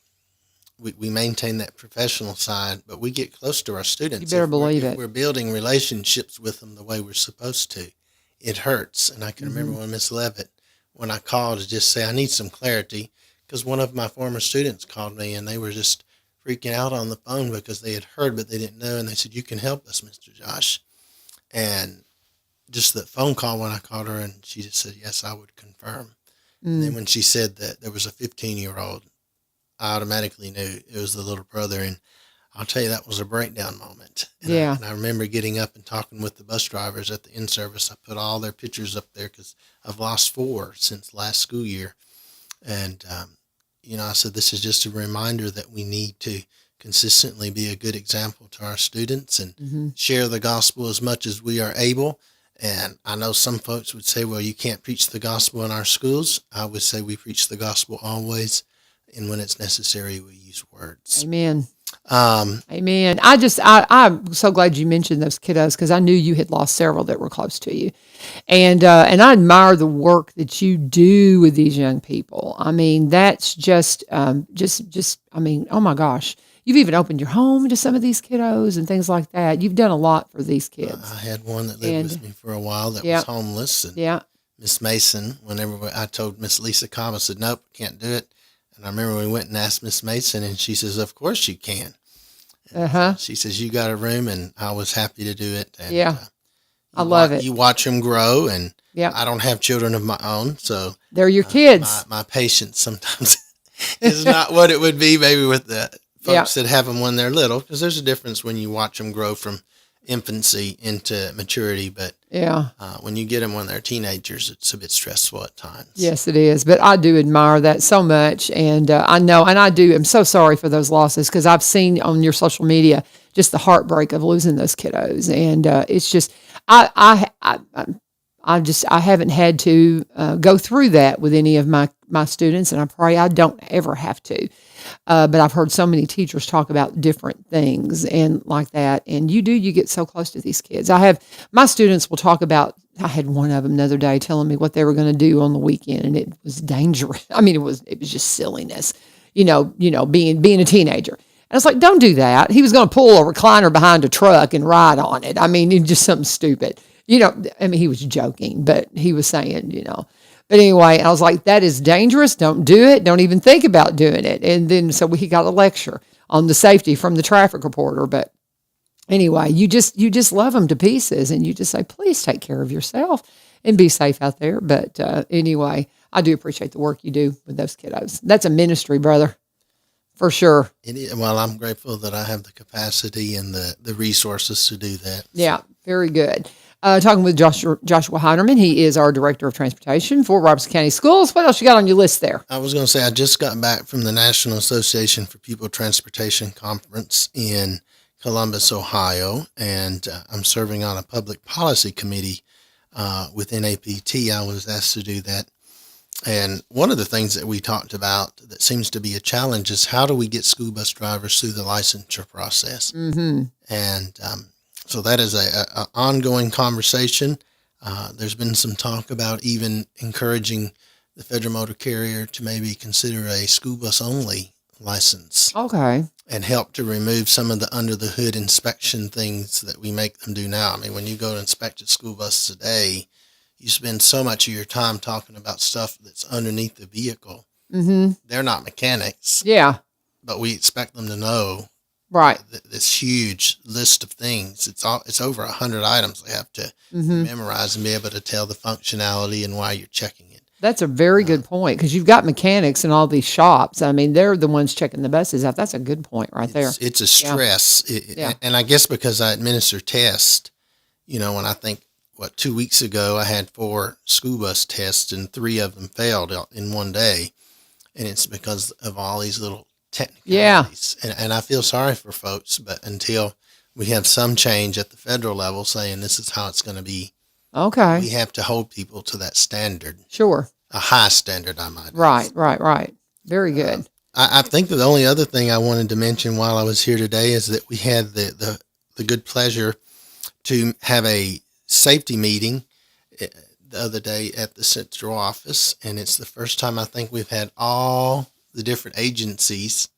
we maintain that professional side, but we get close to our students.
You better believe it.
If we're building relationships with them the way we're supposed to, it hurts. And I can remember when Miss Levitt, when I called to just say, I need some clarity, because one of my former students called me and they were just freaking out on the phone because they had heard, but they didn't know. And they said, you can help us, Mr. Josh. And just that phone call when I called her, and she just said, yes, I would confirm. And then when she said that there was a 15-year-old, I automatically knew it was the little brother. And I'll tell you, that was a breakdown moment. And I remember getting up and talking with the bus drivers at the in-service. I put all their pictures up there because I've lost 4 since last school year. And, I said, this is just a reminder that we need to consistently be a good example to our students and share the gospel as much as we are able. And I know some folks would say, well, you can't preach the gospel in our schools. I would say we preach the gospel always. And when it's necessary, we use words.
Amen. Amen. I'm so glad you mentioned those kiddos, because I knew you had lost several that were close to you. And I admire the work that you do with these young people. That's just, oh my gosh. You've even opened your home to some of these kiddos and things like that. You've done a lot for these kids.
I had one that lived with me for a while that was homeless. And Miss Mason, whenever I told Miss Lisa Cobb, I said, nope, can't do it. And I remember we went and asked Miss Mason, and she says, of course you can. She says, you got a room, and I was happy to do it. And,
I love it.
You watch them grow, and I don't have children of my own, so
they're your kids.
My patience sometimes is not what it would be maybe with the folks that have them when they're little, because there's a difference when you watch them grow from infancy into maturity, but when you get them when they're teenagers, it's a bit stressful at times.
Yes, it is, but I do admire that so much, and I know, and I'm so sorry for those losses, because I've seen on your social media just the heartbreak of losing those kiddos, and it's just I haven't had to go through that with any of my students, and I pray I don't ever have to. But I've heard so many teachers talk about different things and like that. And you get so close to these kids. My students will talk about, I had one of them the other day telling me what they were going to do on the weekend, and it was dangerous. It was just silliness, being a teenager. I was like, don't do that. He was going to pull a recliner behind a truck and ride on it. I mean, just something stupid. I mean, he was joking, but he was saying. But anyway, I was like, that is dangerous. Don't do it. Don't even think about doing it. And then so he got a lecture on the safety from the traffic reporter. But anyway, you just love them to pieces, and you just say, please take care of yourself and be safe out there. But anyway, I do appreciate the work you do with those kiddos. That's a ministry, brother, for sure.
Well, I'm grateful that I have the capacity and the resources to do that.
Yeah, very good. Talking with Joshua Hinerman. He is our Director of Transportation for Robertson County Schools. What else you got on your list there?
I was going to say, I just got back from the National Association for Pupil Transportation Conference in Columbus, Ohio, and I'm serving on a public policy committee with NAPT. I was asked to do that. And one of the things that we talked about that seems to be a challenge is how do we get school bus drivers through the licensure process? Mm-hmm. And so that is a ongoing conversation. There's been some talk about even encouraging the federal motor carrier to maybe consider a school bus only license.
Okay.
And help to remove some of the under the hood inspection things that we make them do now. I mean, when you go to inspect a school bus today, you spend so much of your time talking about stuff that's underneath the vehicle. Mm-hmm. They're not mechanics.
Yeah.
But we expect them to know.
Right.
This huge list of things. It's over 100 items they have to memorize and be able to tell the functionality and why you're checking it.
That's a very good point, because you've got mechanics in all these shops. I mean, they're the ones checking the buses out. That's a good point right there.
It's a stress. Yeah. And I guess because I administer tests, when I think, 2 weeks ago, I had 4 school bus tests and 3 of them failed in one day. And it's because of all these little technicalities. Yeah. And I feel sorry for folks, but until we have some change at the federal level saying this is how it's going to be,
okay,
we have to hold people to that standard.
Sure.
A high standard, I might
add. Right. Very good.
I think that the only other thing I wanted to mention while I was here today is that we had the good pleasure to have a safety meeting the other day at the central office, and it's the first time I think we've had all the different agencies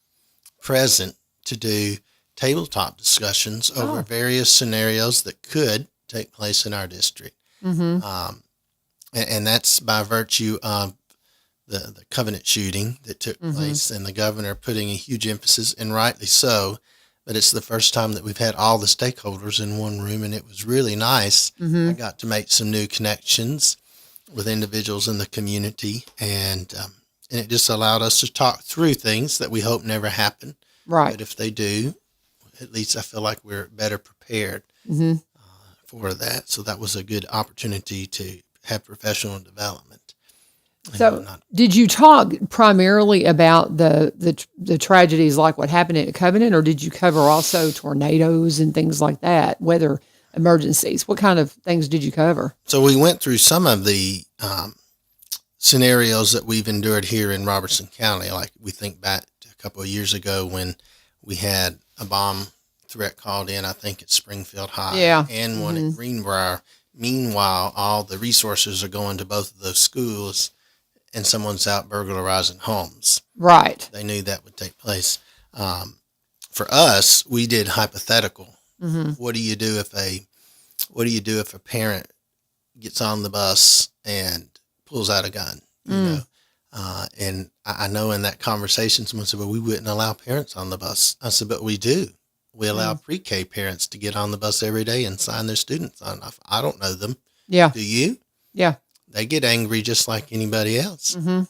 present to do tabletop discussions over various scenarios that could take place in our district. Mm-hmm. And that's by virtue of the Covenant shooting that took place, and the governor putting a huge emphasis, and rightly so, but it's the first time that we've had all the stakeholders in one room, and it was really nice. Mm-hmm. I got to make some new connections with individuals in the community, and it just allowed us to talk through things that we hope never happen. Right. But if they do, at least I feel like we're better prepared for that. So that was a good opportunity to have professional development.
So did you talk primarily about the tragedies like what happened at Covenant, or did you cover also tornadoes and things like that, weather emergencies? What kind of things did you cover? So
we went through some of the scenarios that we've endured here in Robertson County. Like we think back to a couple of years ago when we had a bomb threat called in, I think at Springfield High, and one at Greenbrier. Meanwhile, all the resources are going to both of those schools, and someone's out burglarizing homes. Right. They knew that would take place. For us, we did hypothetical. Mm-hmm. What do you do if a parent gets on the bus and pulls out a gun? You know, and I know in that conversation, someone said, "Well, we wouldn't allow parents on the bus." I said, "But we do. We allow pre-K parents to get on the bus every day and sign their students on. I don't know them. Yeah. Do you? Yeah. They get angry just like anybody else." Mm-hmm.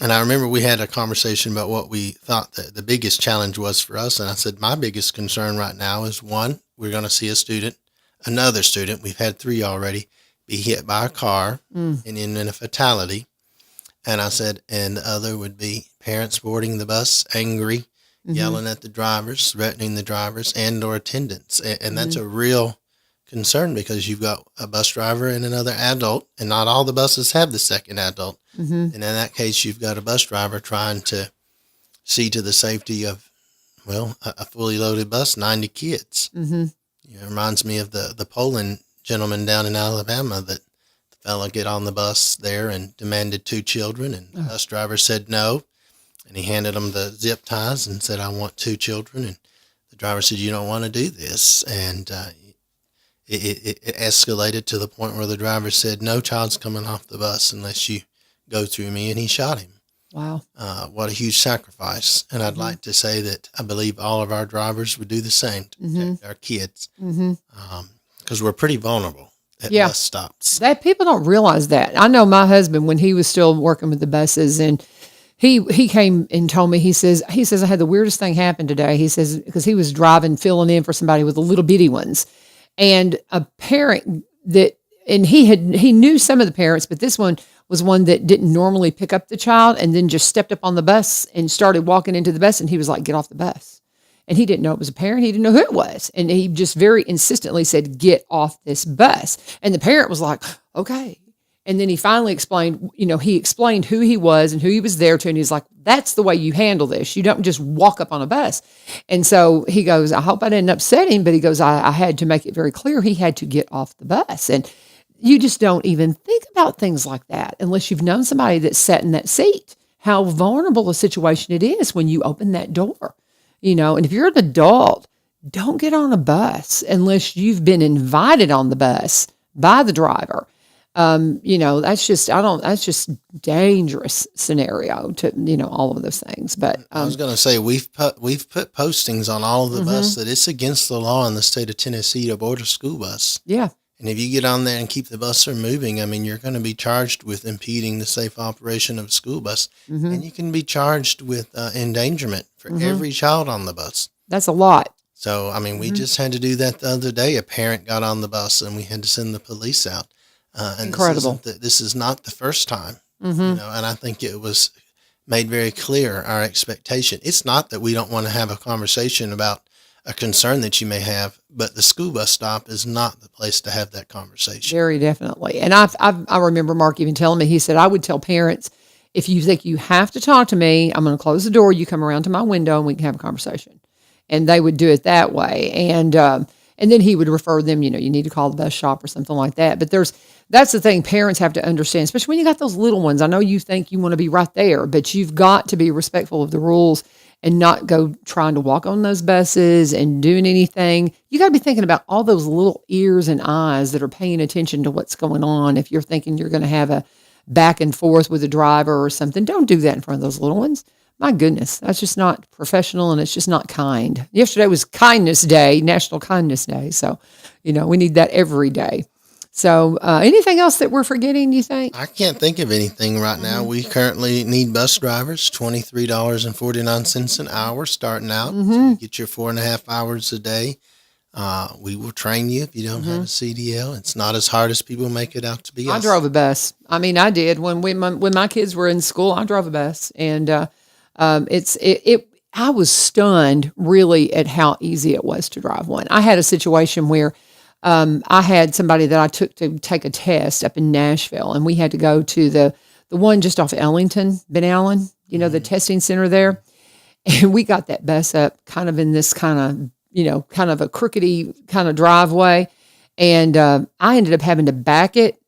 And I remember we had a conversation about what we thought the biggest challenge was for us. And I said, my biggest concern right now is, one, we're going to see another student, we've had 3 already, be hit by a car and in a fatality. And I said, and the other would be parents boarding the bus, angry, yelling at the drivers, threatening the drivers and or attendants. And that's a real concern, because you've got a bus driver and another adult, and not all the buses have the second adult. And in that case, you've got a bus driver trying to see to the safety of, a fully loaded bus, 90 kids. It reminds me of the Poland gentleman down in Alabama, that the fellow get on the bus there and demanded 2 children, and the bus driver said no. And he handed them the zip ties and said, "I want 2 children." And the driver said, "You don't want to do this." And it escalated to the point where the driver said, "No child's coming off the bus unless you go through me." And he shot him.
Wow.
What a huge sacrifice. And I'd like to say that I believe all of our drivers would do the same to protect our kids, because we're pretty vulnerable at bus stops.
That people don't realize that. I know my husband, when he was still working with the buses, and he came and told me, he says, I had the weirdest thing happen today. He says, because he was driving, filling in for somebody with the little bitty ones. And a parent he knew some of the parents, but this one was one that didn't normally pick up the child and then just stepped up on the bus and started walking into the bus. And he was like, "Get off the bus." And he didn't know it was a parent. He didn't know who it was. And he just very insistently said, "Get off this bus." And the parent was like, "Okay." And then he finally explained, he explained who he was and who he was there to. And he's like, "That's the way you handle this. You don't just walk up on a bus." And so he goes, "I hope I didn't upset him," but he goes, I had to make it very clear he had to get off the bus. And you just don't even think about things like that unless you've known somebody that's sat in that seat, how vulnerable a situation it is when you open that door, and if you're an adult, don't get on a bus unless you've been invited on the bus by the driver. That's just dangerous scenario to, all of those things. But
I was going to say, we've put postings on all of the bus that it's against the law in the state of Tennessee to board a school bus.
Yeah.
And if you get on there and keep the bus from moving, I mean, you're going to be charged with impeding the safe operation of a school bus. And you can be charged with endangerment for every child on the bus.
That's a lot.
So, I mean, we just had to do that the other day. A parent got on the bus and we had to send the police out. And
Incredible.
This is not the first time, and I think it was made very clear, our expectation. It's not that we don't want to have a conversation about a concern that you may have, but the school bus stop is not the place to have that conversation.
Very definitely. And I remember Mark even telling me, he said, I would tell parents, if you think you have to talk to me, I'm going to close the door. You come around to my window and we can have a conversation. And they would do it that way. And then he would refer them, you need to call the bus shop or something like that. But that's the thing parents have to understand, especially when you got those little ones. I know you think you want to be right there, but you've got to be respectful of the rules and not go trying to walk on those buses and doing anything. You got to be thinking about all those little ears and eyes that are paying attention to what's going on. If you're thinking you're going to have a back and forth with a driver or something, don't do that in front of those little ones. My goodness, that's just not professional and it's just not kind. Yesterday was Kindness Day, National Kindness Day. So, we need that every day. So anything else that we're forgetting, you think?
I can't think of anything right now. We currently need bus drivers, $23.49 an hour starting out. So you get your 4.5 hours a day. We will train you if you don't have a CDL. It's not as hard as people make it out to be.
I drove a bus. I mean, I did. When my kids were in school, I drove a bus. And I was stunned really at how easy it was to drive one. I had a situation where I had somebody that I took to take a test up in Nashville, and we had to go to the one just off Ellington, Ben Allen, the testing center there. And we got that bus up kind of in this kind of a crookedy kind of driveway. And I ended up having to back it.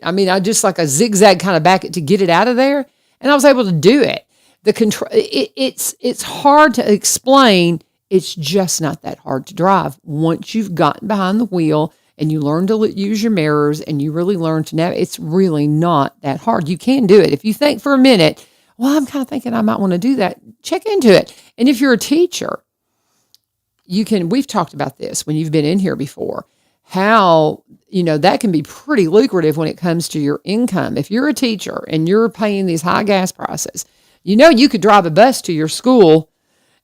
I mean, I just like a zigzag kind of back it to get it out of there. And I was able to do it. The control, it's hard to explain. It's just not that hard to drive. Once you've gotten behind the wheel and you learn to use your mirrors and you really learn to navigate, it's really not that hard. You can do it. If you think for a minute, well, I'm kind of thinking I might want to do that, check into it. And if you're a teacher, we've talked about this when you've been in here before, how, that can be pretty lucrative when it comes to your income. If you're a teacher and you're paying these high gas prices, you could drive a bus to your school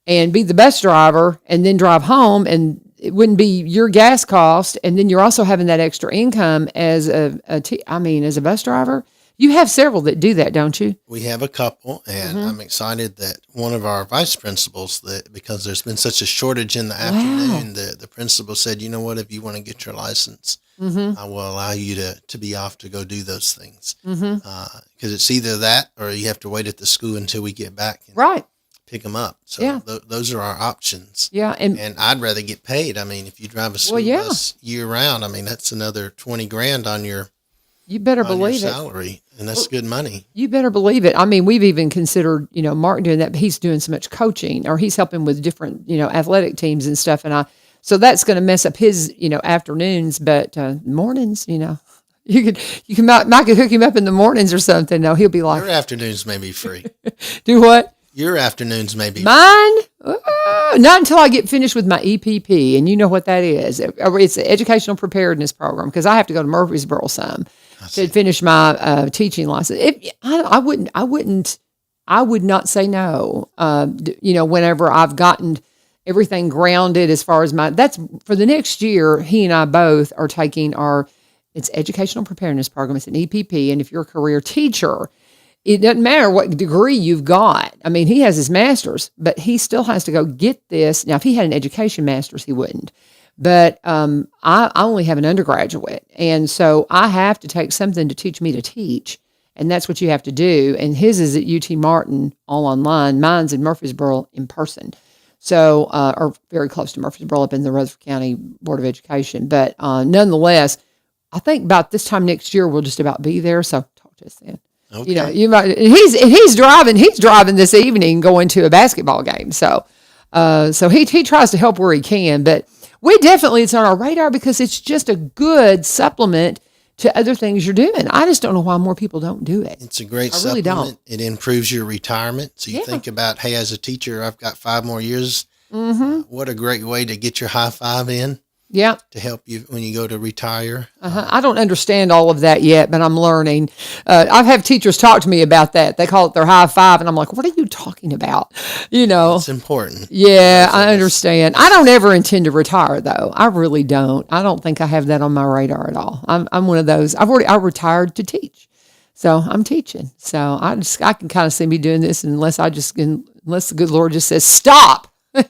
and be the bus driver and then drive home, and it wouldn't be your gas cost. And then you're also having that extra income as as a bus driver. You have several that do that, don't you?
We have a couple, and I'm excited that one of our vice principals, because there's been such a shortage in the afternoon, the principal said, you know what, if you want to get your license, I will allow you to be off to go do those things. Because it's either that or you have to wait at the school until we get back.
Right.
Pick them up. So those are our options.
Yeah.
And I'd rather get paid. I mean, if you drive a school bus year round, I mean, that's another 20 grand on your
You better
on your
believe it.
salary, and that's good money.
You better believe it. I mean, we've even considered, Mark doing that, but he's doing so much coaching, or he's helping with different, athletic teams and stuff. So that's going to mess up his, afternoons, but mornings, you Mike could hook him up in the mornings or something. No, he'll be like,
Your afternoons may be free.
do what?
Your afternoons may be
Mine? Not until I get finished with my EPP, and you know what that is. It's an educational preparedness program, because I have to go to Murfreesboro some to finish my teaching license. I would not say no. Whenever I've gotten everything grounded as far as that's for the next year, he and I both are taking it's educational preparedness program. It's an EPP, and if you're a career teacher, it doesn't matter what degree you've got. I mean, he has his master's, but he still has to go get this. Now, if he had an education master's, he wouldn't. But I only have an undergraduate, and so I have to take something to teach me to teach, and that's what you have to do. And his is at UT Martin, all online. Mine's in Murfreesboro in person. So, or very close to Murfreesboro, up in the Rutherford County Board of Education. But nonetheless, I think about this time next year, we'll just about be there. So talk to us then.
okay.
You might. He's driving. He's driving this evening, going to a basketball game. So he tries to help where he can. But it's on our radar, because it's just a good supplement to other things you're doing. I just don't know why more people don't do it.
It's a great
I really
supplement.
don't.
It improves your retirement. So you think about, hey, as a teacher, I've got 5 more years. Mm-hmm. What a great way to get your high five in.
Yeah.
To help you when you go to retire.
I don't understand all of that yet, but I'm learning. I've had teachers talk to me about that. They call it their high five, and I'm like, what are you talking about?
It's important.
Yeah, I understand. I don't ever intend to retire, though. I really don't. I don't think I have that on my radar at all. I'm one of those. I retired to teach, so I'm teaching. So I can kind of see me doing this unless the good Lord just says stop. I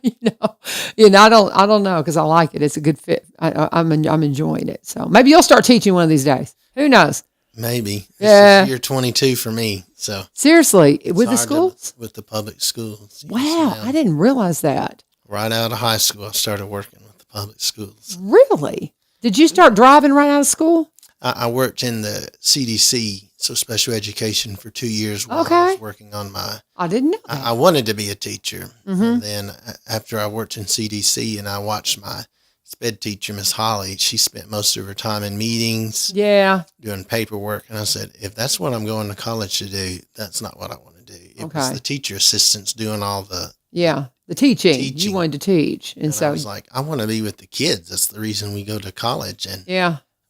don't know, because I like it. It's a good fit. I'm enjoying it. So maybe you'll start teaching one of these days. Who knows?
Maybe.
Yeah.
This is year 22 for me. So
seriously, with the schools?
With the public schools.
Wow, I didn't realize that.
Right out of high school, I started working with the public schools.
Really? Did you start driving right out of school?
I worked in the CDC, so special education, for 2 years while I was working on my...
I didn't know that.
I wanted to be a teacher.
Mm-hmm.
And then after I worked in CDC and I watched my sped teacher, Miss Holly, she spent most of her time in meetings, doing paperwork. And I said, if that's what I'm going to college to do, that's not what I want to do. It was the teacher assistants doing all the...
Yeah, the teaching. You wanted to teach. And so
I was like, I want to be with the kids. That's the reason we go to college. And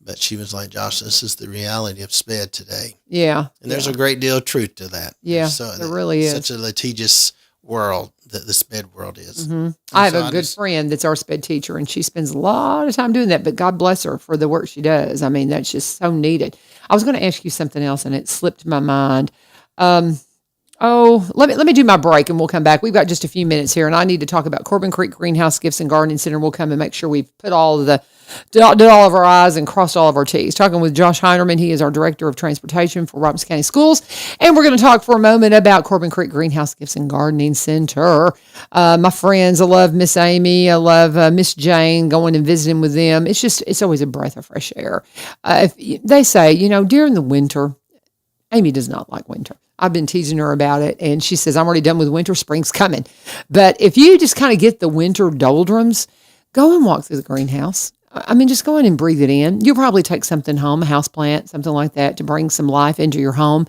But she was like, Josh, this is the reality of SPED today. Yeah. And there's a great deal of truth to that.
Yeah, there really is.
Such a litigious world that the SPED world is.
Mm-hmm. I have a good friend that's our SPED teacher, and she spends a lot of time doing that, but God bless her for the work she does. I mean, that's just so needed. I was going to ask you something else, and it slipped my mind. Let me do my break, and we'll come back. We've got just a few minutes here, and I need to talk about Corbin Creek Greenhouse Gifts and Gardening Center. We'll come and make sure we've put did all of our I's and crossed all of our T's. Talking with Josh Hinerman. He is our Director of Transportation for Robertson County Schools. And we're going to talk for a moment about Corbin Creek Greenhouse Gifts and Gardening Center. My friends, I love Miss Amy. I love Miss Jane, going and visiting with them. It's always a breath of fresh air. They say, during the winter, Amy does not like winter. I've been teasing her about it, and she says, I'm already done with winter, spring's coming. But if you just kind of get the winter doldrums, go and walk through the greenhouse. I mean, just go in and breathe it in. You'll probably take something home, a house plant, something like that, to bring some life into your home.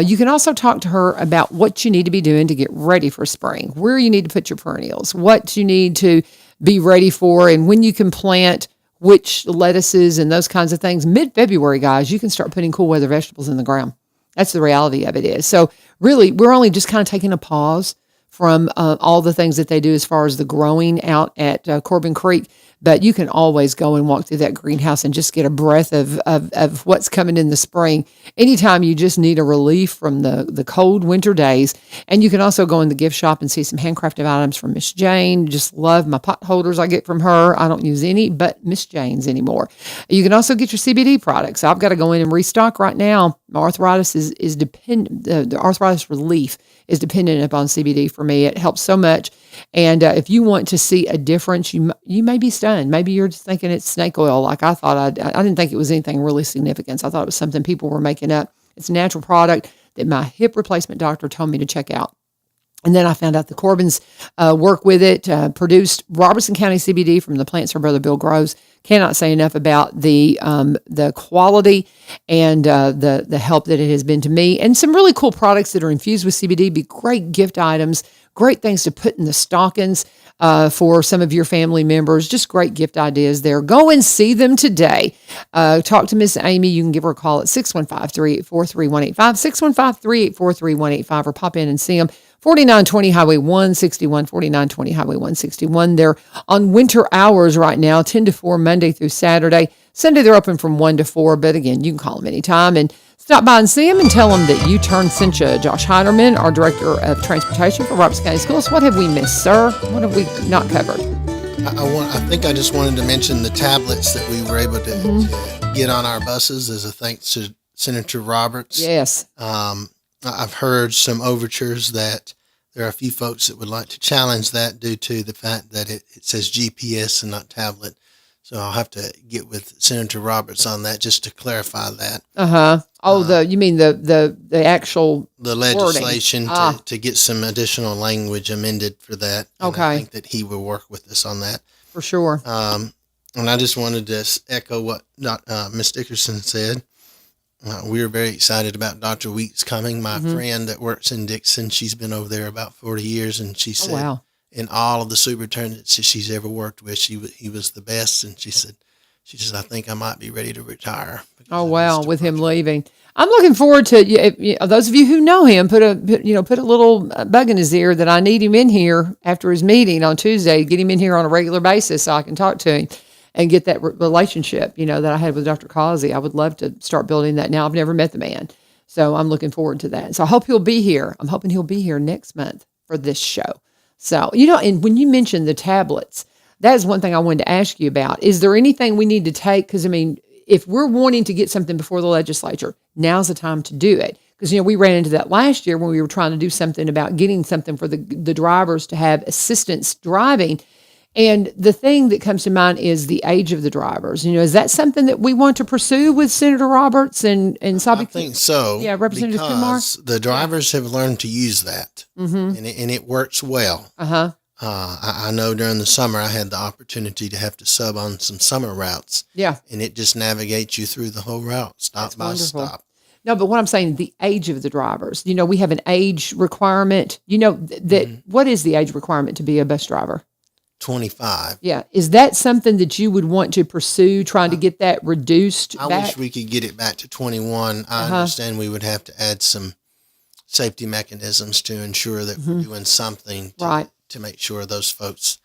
You can also talk to her about what you need to be doing to get ready for spring, where you need to put your perennials, what you need to be ready for, and when you can plant which lettuces and those kinds of things. Mid-February, guys, you can start putting cool weather vegetables in the ground. That's the reality of it is. So really, we're only just kind of taking a pause from all the things that they do as far as the growing out at Corbin Creek. But you can always go and walk through that greenhouse and just get a breath of what's coming in the spring. Anytime you just need a relief from the cold winter days. And you can also go in the gift shop and see some handcrafted items from Miss Jane. Just love my pot holders I get from her. I don't use any but Miss Jane's anymore. You can also get your CBD products. I've got to go in and restock right now. My arthritis is dependent. The arthritis relief is dependent upon CBD for me. It helps so much. And if you want to see a difference, you may be stunned. Maybe you're just thinking it's snake oil, like I thought. I didn't think it was anything really significant. I thought it was something people were making up. It's a natural product that my hip replacement doctor told me to check out. And then I found out the Corbins work with it, produced Robertson County CBD from the plants her brother Bill grows. Cannot say enough about the quality and the help that it has been to me. And some really cool products that are infused with CBD, be great gift items, great things to put in the stockings for some of your family members. Just great gift ideas there. Go and see them today. Talk to Miss Amy. You can give her a call at 615-384-3185, 615-384-3185, or pop in and see them. 4920 Highway 161, 4920 Highway 161. They're on winter hours right now, 10 to 4, Monday through Saturday. Sunday, they're open from 1 to 4, but again, you can call them anytime and stop by and see them and tell them that you turned sent you. Josh Hinerman, our Director of Transportation for Robertson County Schools. What have we missed, sir? What have we not covered?
I think I just wanted to mention the tablets that we were able to get on our buses as a thanks to Senator Roberts.
Yes.
I've heard some overtures that there are a few folks that would like to challenge that due to the fact that it says GPS and not tablet. So I'll have to get with Senator Roberts on that just to clarify that.
Oh, you mean the actual
the legislation to get some additional language amended for that. And
okay.
I think that he will work with us on that.
For sure.
And I just wanted to echo what Ms. Dickerson said. We were very excited about Dr. Weeks coming. My friend that works in Dixon, she's been over there about 40 years, and she said in all of the superintendents that she's ever worked with, he was the best. And she said, I think I might be ready to retire.
Oh, wow, with him leaving. I'm looking forward to those of you who know him, put a little bug in his ear that I need him in here after his meeting on Tuesday, get him in here on a regular basis so I can talk to him and get that relationship, that I had with Dr. Causey. I would love to start building that now. I've never met the man, so I'm looking forward to that. So I hope he'll be here. I'm hoping he'll be here next month for this show. So, and when you mentioned the tablets, that is one thing I wanted to ask you about. Is there anything we need to take? Because, if we're wanting to get something before the legislature, now's the time to do it. Because, we ran into that last year when we were trying to do something about getting something for the drivers to have assistance driving. And the thing that comes to mind is the age of the drivers. Is that something that we want to pursue with Senator Roberts and Sabi?
I think so.
Yeah, Representative Kumar.
The drivers have learned to use that, and it works well. I know during the summer I had the opportunity to have to sub on some summer routes. Yeah, and it just navigates you through the whole route, stop by stop.
No, but what I'm saying, the age of the drivers. We have an age requirement. What is the age requirement to be a bus driver?
25.
Yeah. Is that something that you would want to pursue, trying to get that reduced
I
back?
wish we could get it back to 21. I understand we would have to add some safety mechanisms to ensure that we're doing something to make sure those folks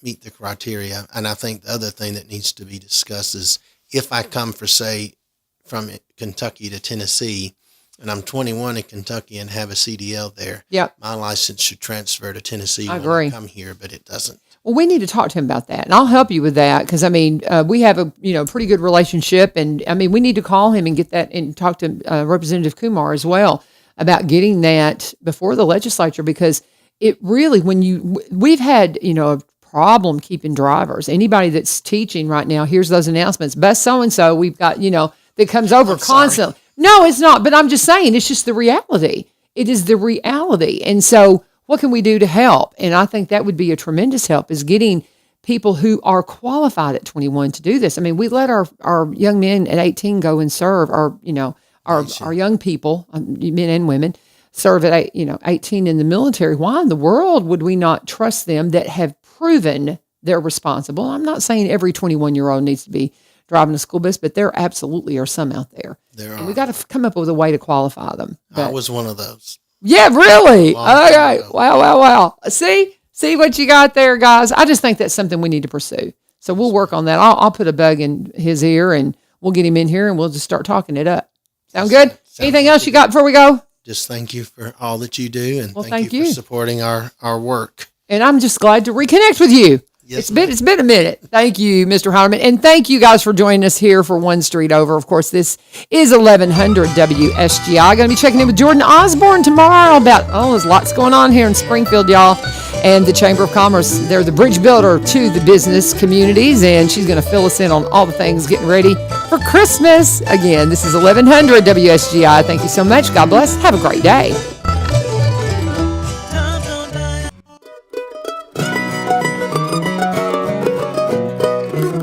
meet the criteria. And I think the other thing that needs to be discussed is if I come from Kentucky to Tennessee, and I'm 21 in Kentucky and have a CDL there, my license should transfer to Tennessee when I come here, but it doesn't. Well,
we need to talk to him about that, and I'll help you with that because we have a pretty good relationship, and we need to call him and get that and talk to Representative Kumar as well about getting that before the legislature because it really we've had a problem keeping drivers. Anybody that's teaching right now, here's those announcements. Bus so and so, we've got that comes over constantly. No, it's not. But I'm just saying, it's just the reality. It is the reality. And so what can we do to help? And I think that would be a tremendous help is getting people who are qualified at 21 to do this. We let our young men at 18 go and serve our young people, men and women, serve at 18 in the military. Why in the world would we not trust them that have proven they're responsible? I'm not saying every 21-year-old needs to be driving a school bus, but there absolutely are some out there. And we got to come up with a way to qualify them.
I was one of those.
Yeah, really? Okay. Wow. See what you got there, guys? I just think that's something we need to pursue. So we'll work on that. I'll put a bug in his ear and we'll get him in here and we'll just start talking it up. Sound good? Anything else you got before we go?
Just thank you for all that you do and thank you for supporting our work.
And I'm just glad to reconnect with you.
Yes,
It's been a minute. Thank you, Mr. Hinerman. And thank you guys for joining us here for One Street Over. Of course, this is 1100 WSGI. Going to be checking in with Jordan Osborne tomorrow about, there's lots going on here in Springfield, y'all. And the Chamber of Commerce, they're the bridge builder to the business communities. And she's going to fill us in on all the things getting ready for Christmas. Again, this is 1100 WSGI. Thank you so much. God bless. Have a great day.